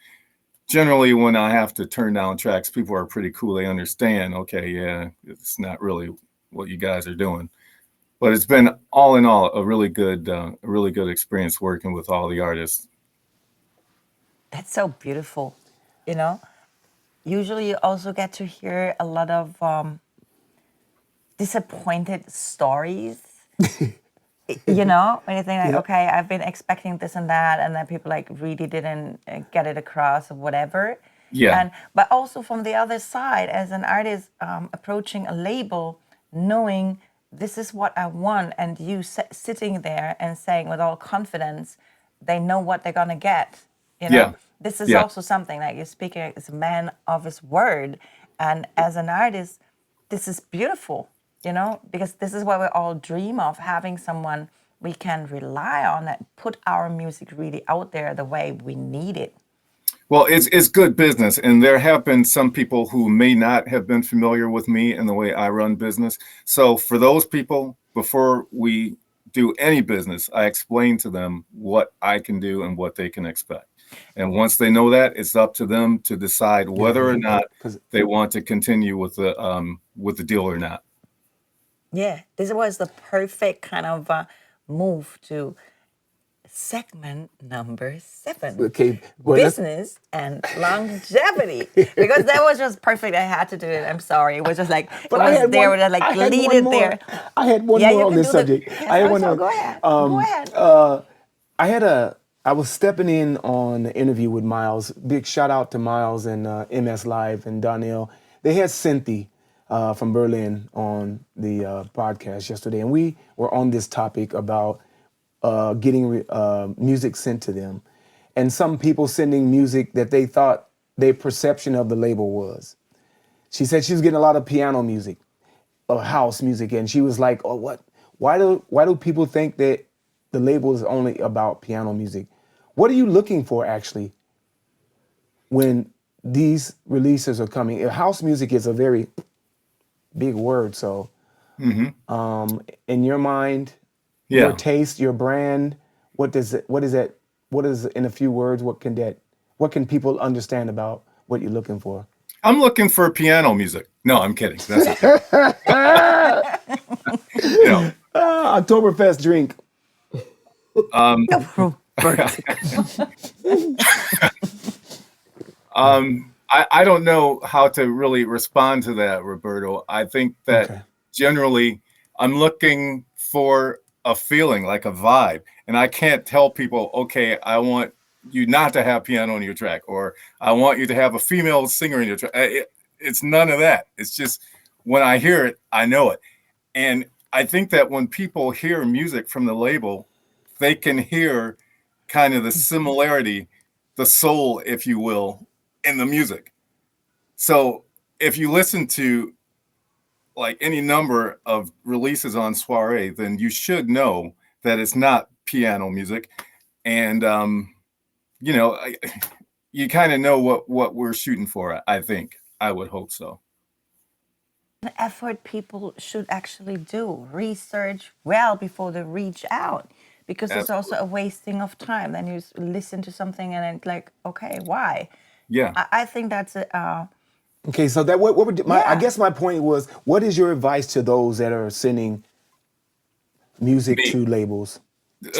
generally, when I have to turn down tracks, people are pretty cool. They understand, okay, yeah, it's not really what you guys are doing. But it's been, all in all, a really good experience working with all the artists. That's so beautiful, you know. Usually, you also get to hear a lot of disappointed stories. You know, when you think like, okay, I've been expecting this and that, and then people like really didn't get it across or whatever. Yeah. But also from the other side, as an artist approaching a label, knowing this is what I want, and you sitting there and saying with all confidence, they know what they're gonna get. You know, Yeah. this is also something like you're speaking as a man of his word, and as an artist, this is beautiful. You know, because this is what we all dream of, having someone we can rely on that put our music really out there the way we need it. Well, it's good business, and there have been some people who may not have been familiar with me and the way I run business. So for those people, before we do any business, I explain to them what I can do and what they can expect. And once they know that, it's up to them to decide whether or not they want to continue with the deal or not. Yeah, this was the perfect kind of move to segment number 7. Okay, business and longevity. Because that was just perfect. I had to do it. I'm sorry. It was just like, but it was there, with like lead it there. I had one more on this subject. I had one more. Go ahead. Go ahead. I was stepping in on an interview with Miles. Big shout out to Miles and MS Live and Donnell. They had Cynthia from Berlin on the podcast yesterday, and we were on this topic about getting music sent to them, and some people sending music that they thought their perception of the label was. She said she was getting a lot of piano music, house music, and she was like, "Oh, what? Why do people think that the label is only about piano music? What are you looking for actually when these releases are coming? If house music is a very big word, so in your mind, your taste, your brand, what is in a few words, what can people understand about what you're looking for?" I'm looking for piano music. No, I'm kidding. That's okay. Oktoberfest drink. I don't know how to really respond to that, Roberto. I think that generally I'm looking for a feeling, like a vibe. And I can't tell people, okay, I want you not to have piano in your track, or I want you to have a female singer in your track. It's none of that. It's just when I hear it, I know it. And I think that when people hear music from the label, they can hear kind of the similarity, the soul, if you will, in the music. So if you listen to like any number of releases on Soiree, then you should know that it's not piano music. And, you know, you kind of know what we're shooting for, I think. I would hope so. The effort people should actually do, research well before they reach out, because it's also a wasting of time. Then you listen to something and it's like, okay, why? Yeah. I think that's a. Okay, so that what would my I Yeah. guess my point was, what is your advice to those that are sending music Me. to labels?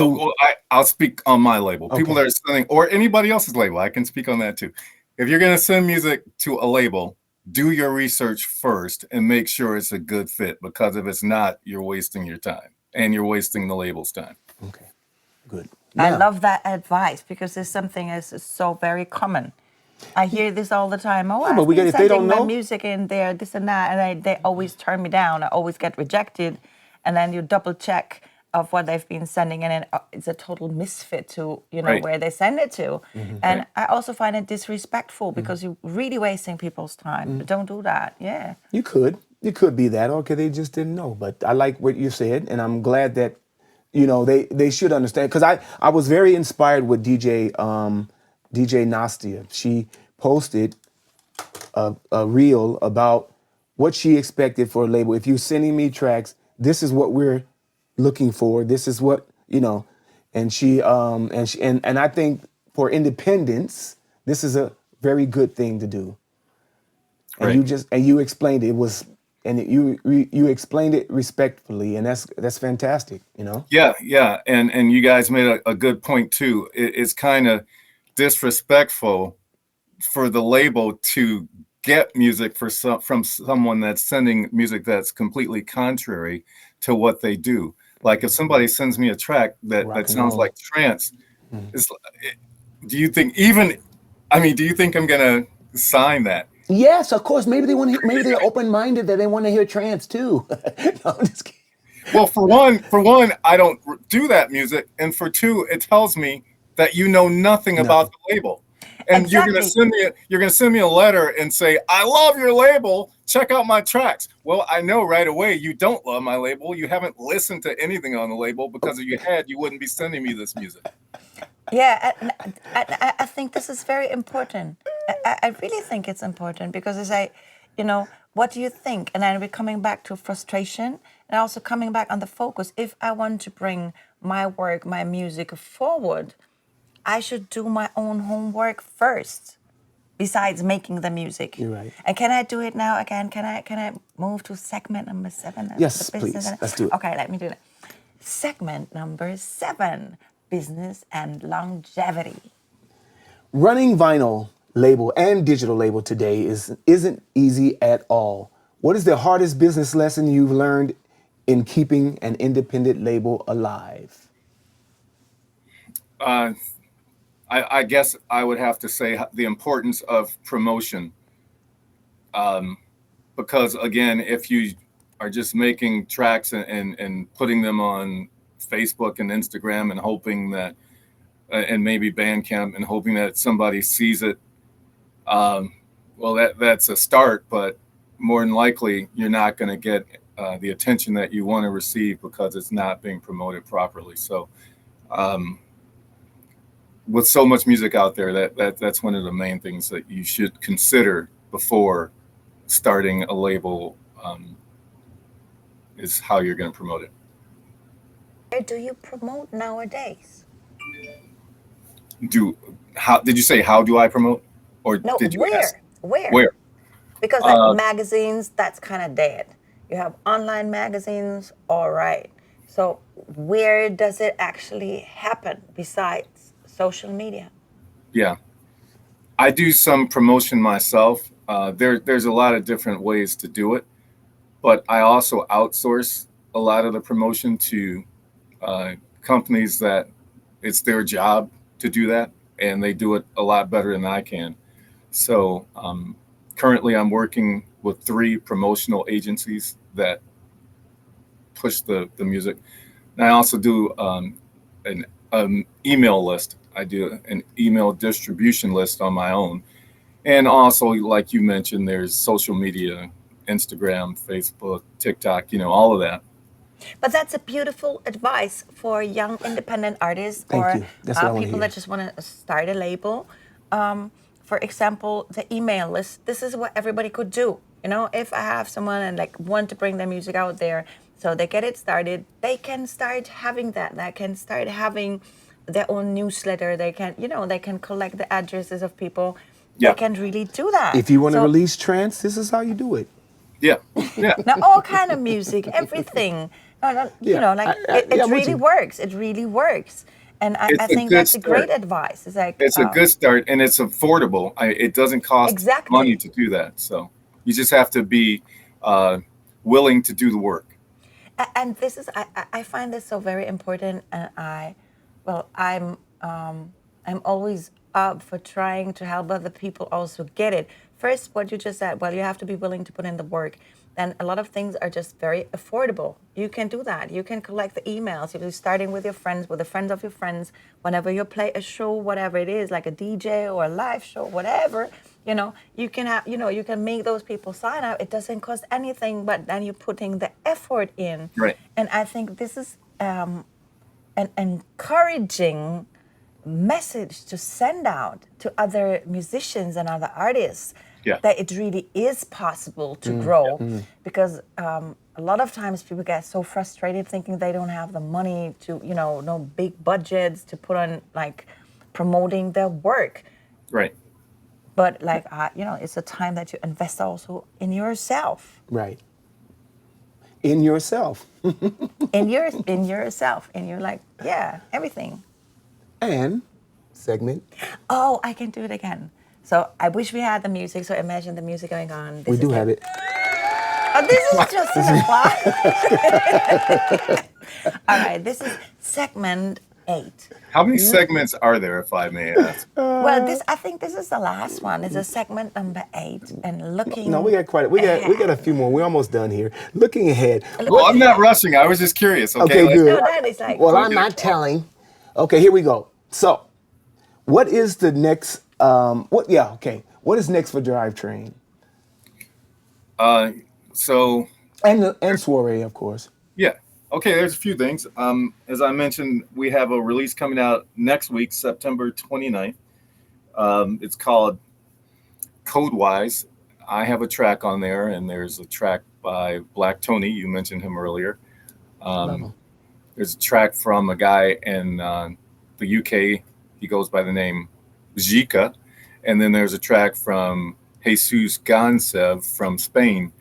Well, I'll speak on my label. Okay. People that are sending, or anybody else's label, I can speak on that too. If you're going to send music to a label, do your research first and make sure it's a good fit, because if it's not, you're wasting your time and you're wasting the label's time. Okay, good. I Now, love that advice, because it's something that's so very common. I hear this all the time. Oh, but I've we been get- if they don't sending my know- music in there, this and that, and they always turn me down. I always get rejected, and then you double check of what they've been sending, and then it's a total misfit to Right. where they send it to. And I also find it disrespectful, because you're really wasting people's time. Don't do that. Yeah. you could be that, or okay, they just didn't know. But I like what you said, and I'm glad that they should understand, because I was very inspired with DJ Nastia. She posted a reel about what she expected for a label. If you're sending me tracks, this is what we're looking for. This is what and she and I think for independence, this is a very good thing to do. And Right. you explained it, you explained it respectfully, and that's fantastic. Yeah. And you guys made a good point too. It's kind of disrespectful for the label to get music from someone that's sending music that's completely contrary to what they do. Like if somebody sends me a track Rock that and sounds roll. like trance, do you think I'm gonna sign that? Yes, of course. Maybe they're open-minded, that they want to hear trance too. No, I'm just kidding. Well, for one, I don't do that music, and for two, it tells me that you know nothing about the label. And Exactly. you're gonna send me a letter and say, I love your label, check out my tracks. Well, I know right away you don't love my label. You haven't listened to anything on the label, because if you had, you wouldn't be sending me this music. Yeah, I think this is very important. I really think it's important, because it's like, what do you think? And then we're coming back to frustration, and also coming back on the focus. If I want to bring my work, my music forward, I should do my own homework first, besides making the music. You're right. And can I do it now again? Can I move to segment number 7? Yes, The business please. and- Let's do it. Okay, let me do that. Segment number 7, business and longevity. Running vinyl label and digital label today isn't easy at all. What is the hardest business lesson you've learned in keeping an independent label alive? I guess I would have to say the importance of promotion. Because again, if you are just making tracks and putting them on Facebook and Instagram and hoping that, and maybe Bandcamp, and hoping that somebody sees it, well, that's a start, but more than likely you're not going to get the attention that you want to receive, because it's not being promoted properly. So with so much music out there, that's one of the main things that you should consider before starting a label, is how you're going to promote it. Where do you promote nowadays? Did you say how do I promote, or No, did you ask where? Because like Uh, magazines, that's kind of dead. You have online magazines, all right. So where does it actually happen besides social media? Yeah, I do some promotion myself. There's a lot of different ways to do it, but I also outsource a lot of the promotion to companies that it's their job to do that, and they do it a lot better than I can. So currently I'm working with 3 promotional agencies that push the music. And I also do an email list. I do an email distribution list on my own. And also, like you mentioned, there's social media, Instagram, Facebook, TikTok, all of that. But that's a beautiful advice for young independent artists Thank or you. That's what I want to people hear. that just want to start a label. For example, the email list. This is what everybody could do. If I have someone and like want to bring their music out there, so they get it started, they can start having that. They can start having their own newsletter. They can, they can collect the addresses of people. Yeah. They can really do that. If you want to So- release trance, this is how you do it. Yeah. Yeah. now all kind of music, everything. Yeah, It I'm with really you. works. It really works. And I It's a think good that's a great start. advice. It's like It's a good start, and it's affordable. It doesn't cost Exactly. money to do that. So you just have to be willing to do the work. and this is I find this so very important, and I'm always up for trying to help other people also get it. First, what you just said, well, you have to be willing to put in the work. Then a lot of things are just very affordable. You can do that. You can collect the emails. If you're starting with your friends, with the friends of your friends, whenever you play a show, whatever it is, like a DJ or a live show, whatever, you can have, you can make those people sign up. It doesn't cost anything, but then you're putting the effort in. Right. And I think this is an encouraging message to send out to other musicians and other artists. Yeah. That it really is possible to grow, because a lot of times people get so frustrated thinking they don't have the money to, no big budgets to put on like promoting their work. Right. But like, it's a time that you invest also in yourself, Right. In yourself. in yourself, and you're like, yeah, everything. And segment. Oh, I can do it again. So I wish we had the music. So imagine the music going on. This We is do have it. Oh, this is just an applause. All right, this is segment 8. How many segments are there, if I may ask? Well, I think this is the last one. This is segment number 8, and looking. No, we got a few more. We're almost done here. Looking ahead. Well, I'm not rushing. I was just curious. Okay, let's- good. No, that is like. Well, I'm not telling. Okay, here we go. So, what is the next? What is next for Drivetrain So and Soiree, of course? yeah. Okay, there's a few things. As I mentioned, we have a release coming out next week, September 29th. It's called Codewise. I have a track on there, and there's a track by Black Tony. You mentioned him earlier. There's a track from a guy in the UK. He goes by the name Zika. And then there's a track from Jesus Gansev from Spain.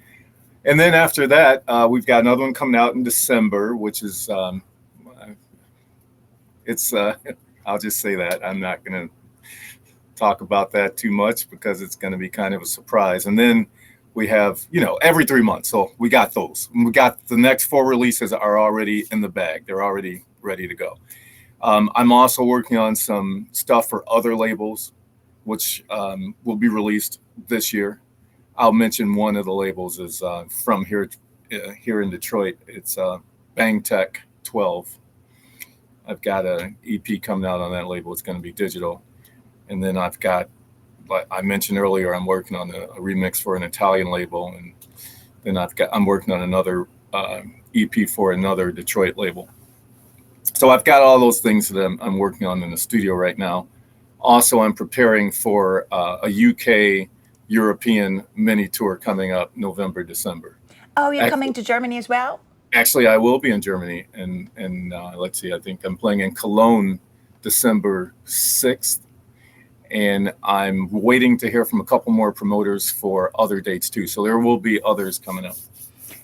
And then after that, we've got another one coming out in December, which is, I'll just say that. I'm not going to talk about that too much because it's going to be kind of a surprise. And then we have, every 3 months. So we got those. We got the next 4 releases are already in the bag. They're already ready to go. I'm also working on some stuff for other labels, which will be released this year. I'll mention one of the labels is from here in Detroit. It's Bang Tech 12. I've got an EP coming out on that label. It's going to be digital. And then I've got, like I mentioned earlier, I'm working on a remix for an Italian label. And then I'm working on another EP for another Detroit label. So I've got all those things that I'm working on in the studio right now. Also, I'm preparing for a UK European mini tour coming up November, December. Oh, you're coming to Germany as well? Actually, I will be in Germany, and let's see, I think I'm playing in Cologne December 6th, and I'm waiting to hear from a couple more promoters for other dates too. So there will be others coming up.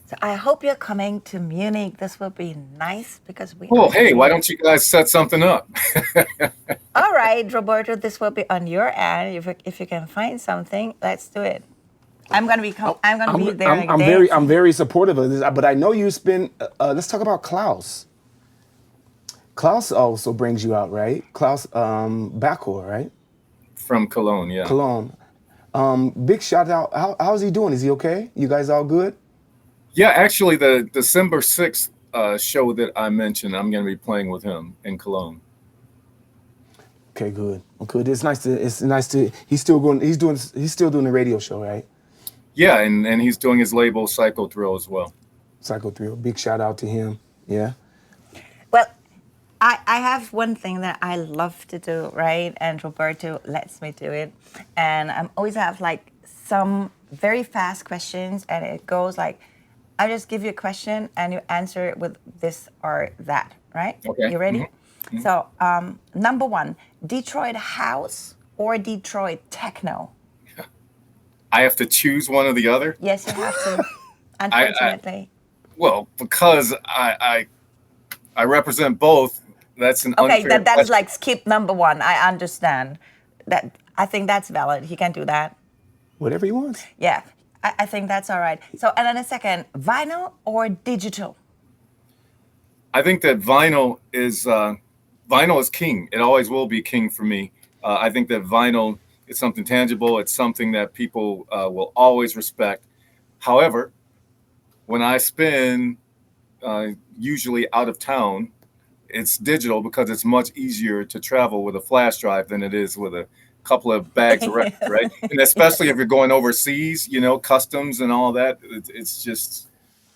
So I hope you're coming to Munich. This will be nice because we. Oh, hey, why don't you guys set something up? All right, Roberto, this will be on your end. If you can find something, let's do it. I'm gonna be there. I'm very supportive of this, but I know you spend. Let's talk about Klaus. Klaus also brings you out, right? Klaus Bacor, right? From Cologne, yeah. Cologne. Big shout out. How's he doing? Is he okay? You guys all good? Yeah, actually, the December 6th show that I mentioned, I'm going to be playing with him in Cologne. Okay, good. Good. It's nice to. He's still going. He's still doing the radio show, right? Yeah, and he's doing his label Psycho Thrill as well. Psycho Thrill. Big shout out to him. Yeah. Well, I have one thing that I love to do, right? And Roberto lets me do it. And I always have like some very fast questions, and it goes like, I just give you a question and you answer it with this or that, right? Okay. You ready? Mm-hmm. So, number one, Detroit house or Detroit techno? I have to choose one or the other. Yes, you have to, unfortunately. Well, because I represent both. That's an Okay, unfair that is question. like skip number one. I understand. That I think that's valid. He can do that. Whatever he wants. Yeah, I think that's all right. So, and then a second, vinyl or digital? I think that vinyl is king. It always will be king for me. I think that vinyl is something tangible. It's something that people will always respect. However, when I spin usually out of town, it's digital because it's much easier to travel with a flash drive than it is with a couple of bags of records, right? And especially if you're going overseas, customs and all that, it's just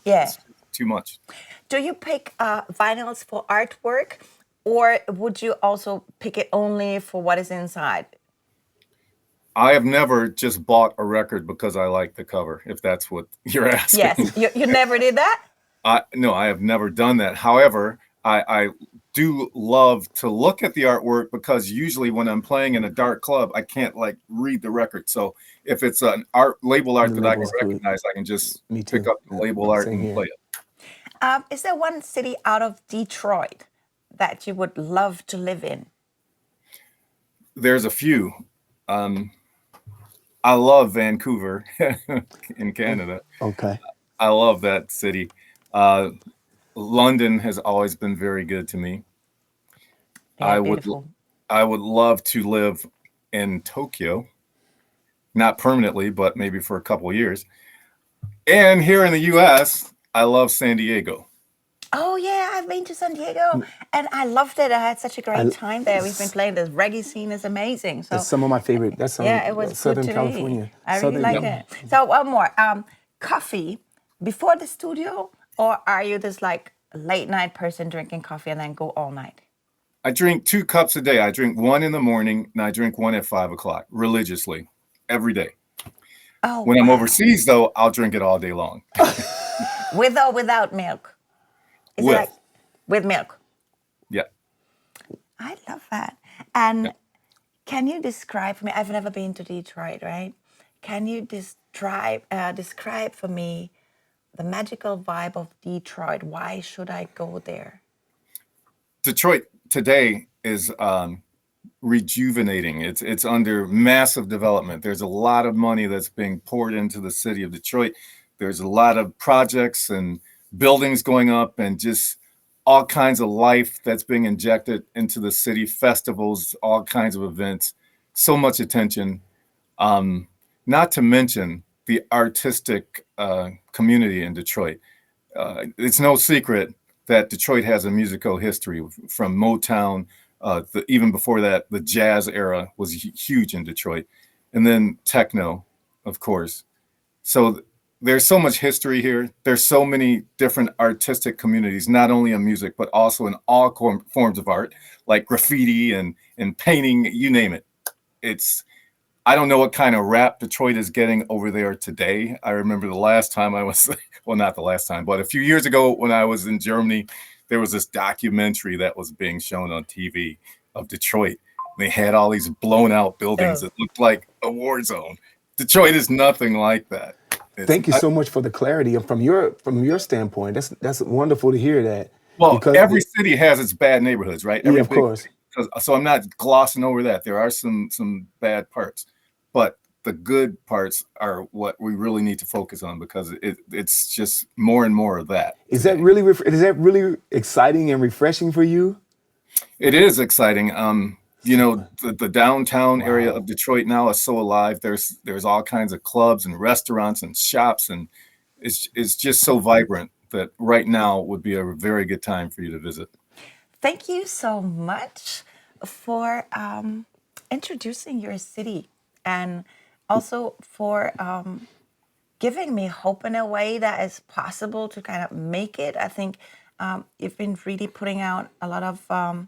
Yeah. too much. Do you pick vinyls for artwork, or would you also pick it only for what is inside? I have never just bought a record because I like the cover, if that's what you're asking. Yes, you never did that? No, I have never done that. However, I do love to look at the artwork because usually when I'm playing in a dark club, I can't read the record. So if it's an label art The that I can label's good. recognize, I can just Me too. pick up the Yeah, label art same and here. play it. Is there one city out of Detroit that you would love to live in? There's a few. I love Vancouver in Canada. Okay. I love that city. London has always been very good to me. Yeah, beautiful. I would love to live in Tokyo, not permanently, but maybe for a couple of years. And here in the U.S., I love San Diego. Oh yeah, I've been to San Diego and I loved it. I had such a great time there. We've been playing. The reggae scene is amazing. So That's some of my favorite. That's some yeah, it was Southern good to California. me. I really Southern, like yeah. it. So one more. Coffee before the studio, or are you this like late night person drinking coffee and then go all night? I drink 2 cups a day. I drink one in the morning and I drink one at 5 o'clock religiously every day. Oh, When I'm wow. overseas, though, I'll drink it all day long. With or without milk? Is With. it like with milk? Yeah. I love that. And can you describe for me? I've never been to Detroit, right? Can you describe for me the magical vibe of Detroit? Why should I go there? Detroit today is rejuvenating. It's under massive development. There's a lot of money that's being poured into the city of Detroit. There's a lot of projects and buildings going up and just all kinds of life that's being injected into the city, festivals, all kinds of events, so much attention. Not to mention the artistic community in Detroit. It's no secret that Detroit has a musical history from Motown. Even before that, the jazz era was huge in Detroit. And then techno, of course. So there's so much history here. There's so many different artistic communities, not only in music, but also in all forms of art, like graffiti and painting, you name it. I don't know what kind of rap Detroit is getting over there today. I remember the last time I was, well, not the last time, but a few years ago when I was in Germany, there was this documentary that was being shown on TV of Detroit. They had all these blown out buildings that looked like a war zone. Detroit is nothing like that. Thank you so much for the clarity. And from your standpoint, that's wonderful to hear that. Well, Because every city has its bad neighborhoods, right? Yeah, of course. So I'm not glossing over that. There are some bad parts, but the good parts are what we really need to focus on because it's just more and more of that. Is that really exciting and refreshing for you? It is exciting. The downtown area of Detroit now is so alive. There's all kinds of clubs and restaurants and shops, and it's just so vibrant that right now would be a very good time for you to visit. Thank you so much, for introducing your city and also for giving me hope in a way that is possible to kind of make it. I think you've been really putting out a lot of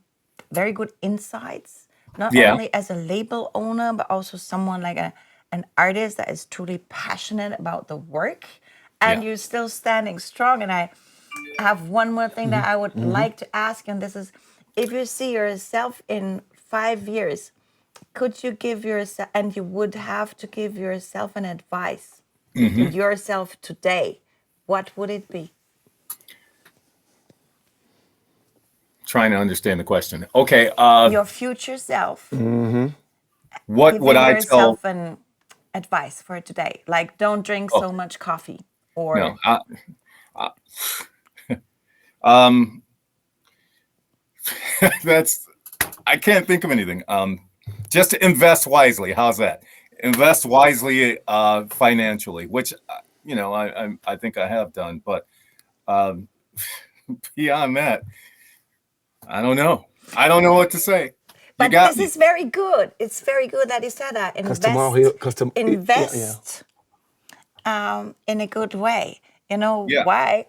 very good insights, not Yeah. only as a label owner, but also someone like an artist that is truly passionate about the work. And Yeah. you're still standing strong. And I have one more thing that I would like to ask you, and this is if you see yourself in 5 years, could you give yourself, and you would have to give yourself an advice to yourself today, what would it be? Trying to understand the question. Okay. Your future self, What would giving I tell? yourself an advice for today, like don't drink Oh, so much coffee, or no. Um, that's. I can't think of anything. Just to invest wisely. How's that? Invest wisely financially, which I think I have done. But beyond that, I don't know. I don't know what to say. You but got this me. is very good. It's very good that you said that. Because tomorrow he'll, because yeah, yeah. Invest in a good way. You know Yeah. why?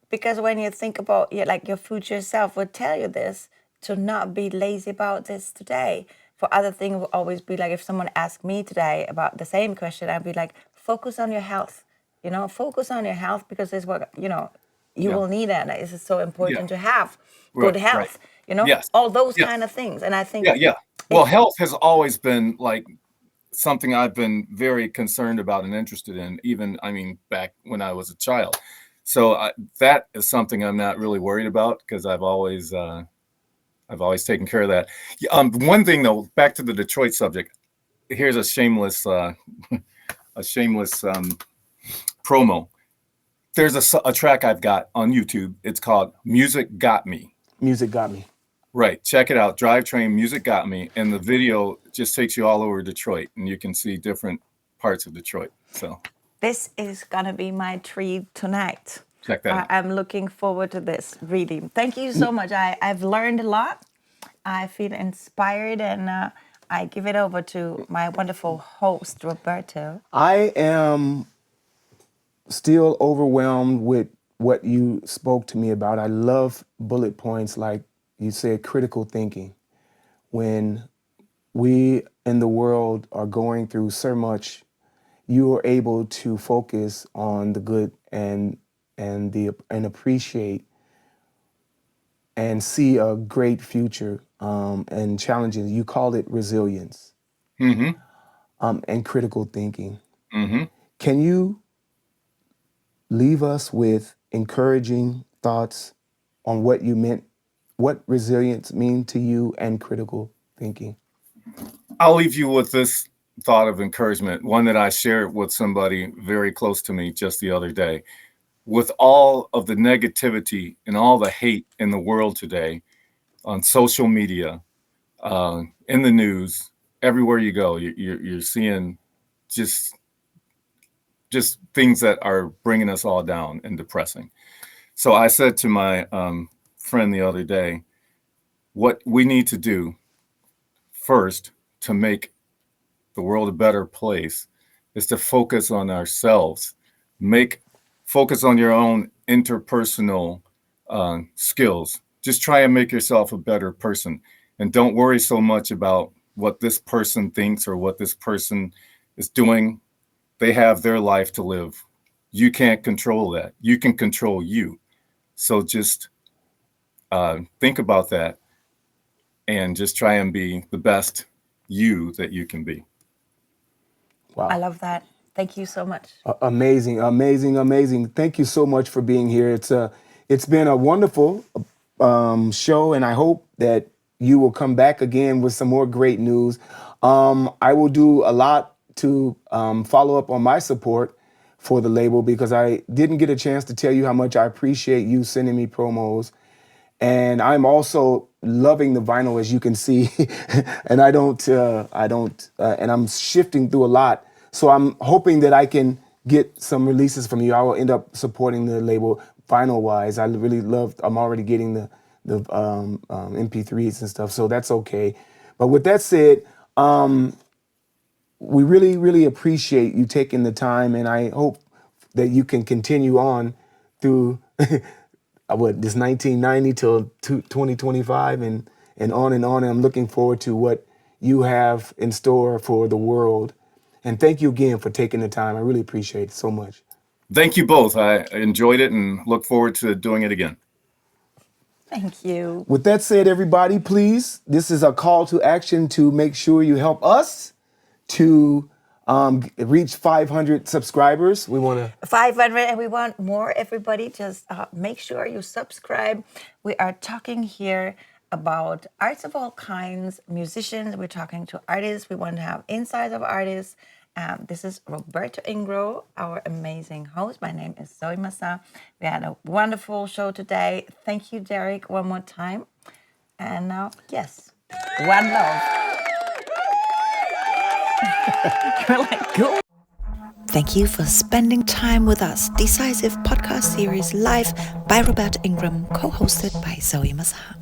Because when you think about your future self would tell you this, to not be lazy about this today. For other things would always be like, if someone asked me today about the same question, I'd be like, focus on your health. Focus on your health, because it's what you Yeah. will need it. And it's so Yeah. important to have Right. good health. Yes. All those Yes. kind of things. And I think Yeah. Yeah. Well, health has always been like something I've been very concerned about and interested in, even, back when I was a child. So that is something I'm not really worried about, because I've always taken care of that. One thing though, back to the Detroit subject. Here's a shameless promo. There's a track I've got on YouTube. It's called "Music Got Me." Music got me. Right. Check it out. Drivetrain, Music Got Me. And the video just takes you all over Detroit, and you can see different parts of Detroit. So this is going to be my treat tonight. check that out. I'm looking forward to this, really. Thank you so much. I've learned a lot. I feel inspired, and I give it over to my wonderful host, Roberto. I am still overwhelmed with what you spoke to me about. I love bullet points like you said, critical thinking. When we in the world are going through so much, you are able to focus on the good and appreciate and see a great future and challenges. You call it resilience Mm-hmm. and critical thinking. Mm-hmm. Can you leave us with encouraging thoughts on what you meant, what resilience mean to you and critical thinking? I'll leave you with this thought of encouragement, one that I shared with somebody very close to me just the other day. With all of the negativity and all the hate in the world today, on social media, in the news, everywhere you go, you're seeing just things that are bringing us all down and depressing. So I said to my friend the other day, what we need to do first to make the world a better place is to focus on ourselves. Focus on your own interpersonal skills. Just try and make yourself a better person, and don't worry so much about what this person thinks or what this person is doing. They have their life to live. You can't control that. You can control you. So just think about that and just try and be the best you that you can be. Wow. I love that. Thank you so much. Amazing, amazing, amazing. Thank you so much for being here. It's been a wonderful show, and I hope that you will come back again with some more great news. I will do a lot to follow up on my support for the label, because I didn't get a chance to tell you how much I appreciate you sending me promos. And I'm also loving the vinyl, as you can see, and and I'm shifting through a lot. So I'm hoping that I can get some releases from you. I will end up supporting the label vinyl wise. I'm already getting the MP3s and stuff, so that's okay. But with that said, we really, really appreciate you taking the time, and I hope that you can continue on through this 1990 till 2025 and on and on. And I'm looking forward to what you have in store for the world. And thank you again for taking the time. I really appreciate it so much. Thank you both. I enjoyed it and look forward to doing it again. Thank you. With that said, everybody, please, this is a call to action to make sure you help us to reach 500 subscribers. We want to 500, and we want more. Everybody, just make sure you subscribe. We are talking here about arts of all kinds, musicians. We're talking to artists. We want to have insights of artists. This is Roberto Ingram, our amazing host. My name is Zoe Mazah. We had a wonderful show today. Thank you, Derrick, one more time. And now, yes, one love. You're like, go. Thank you for spending time with us. Decisive Podcast Series live by Roberto Ingram, co-hosted by Zoe Mazah.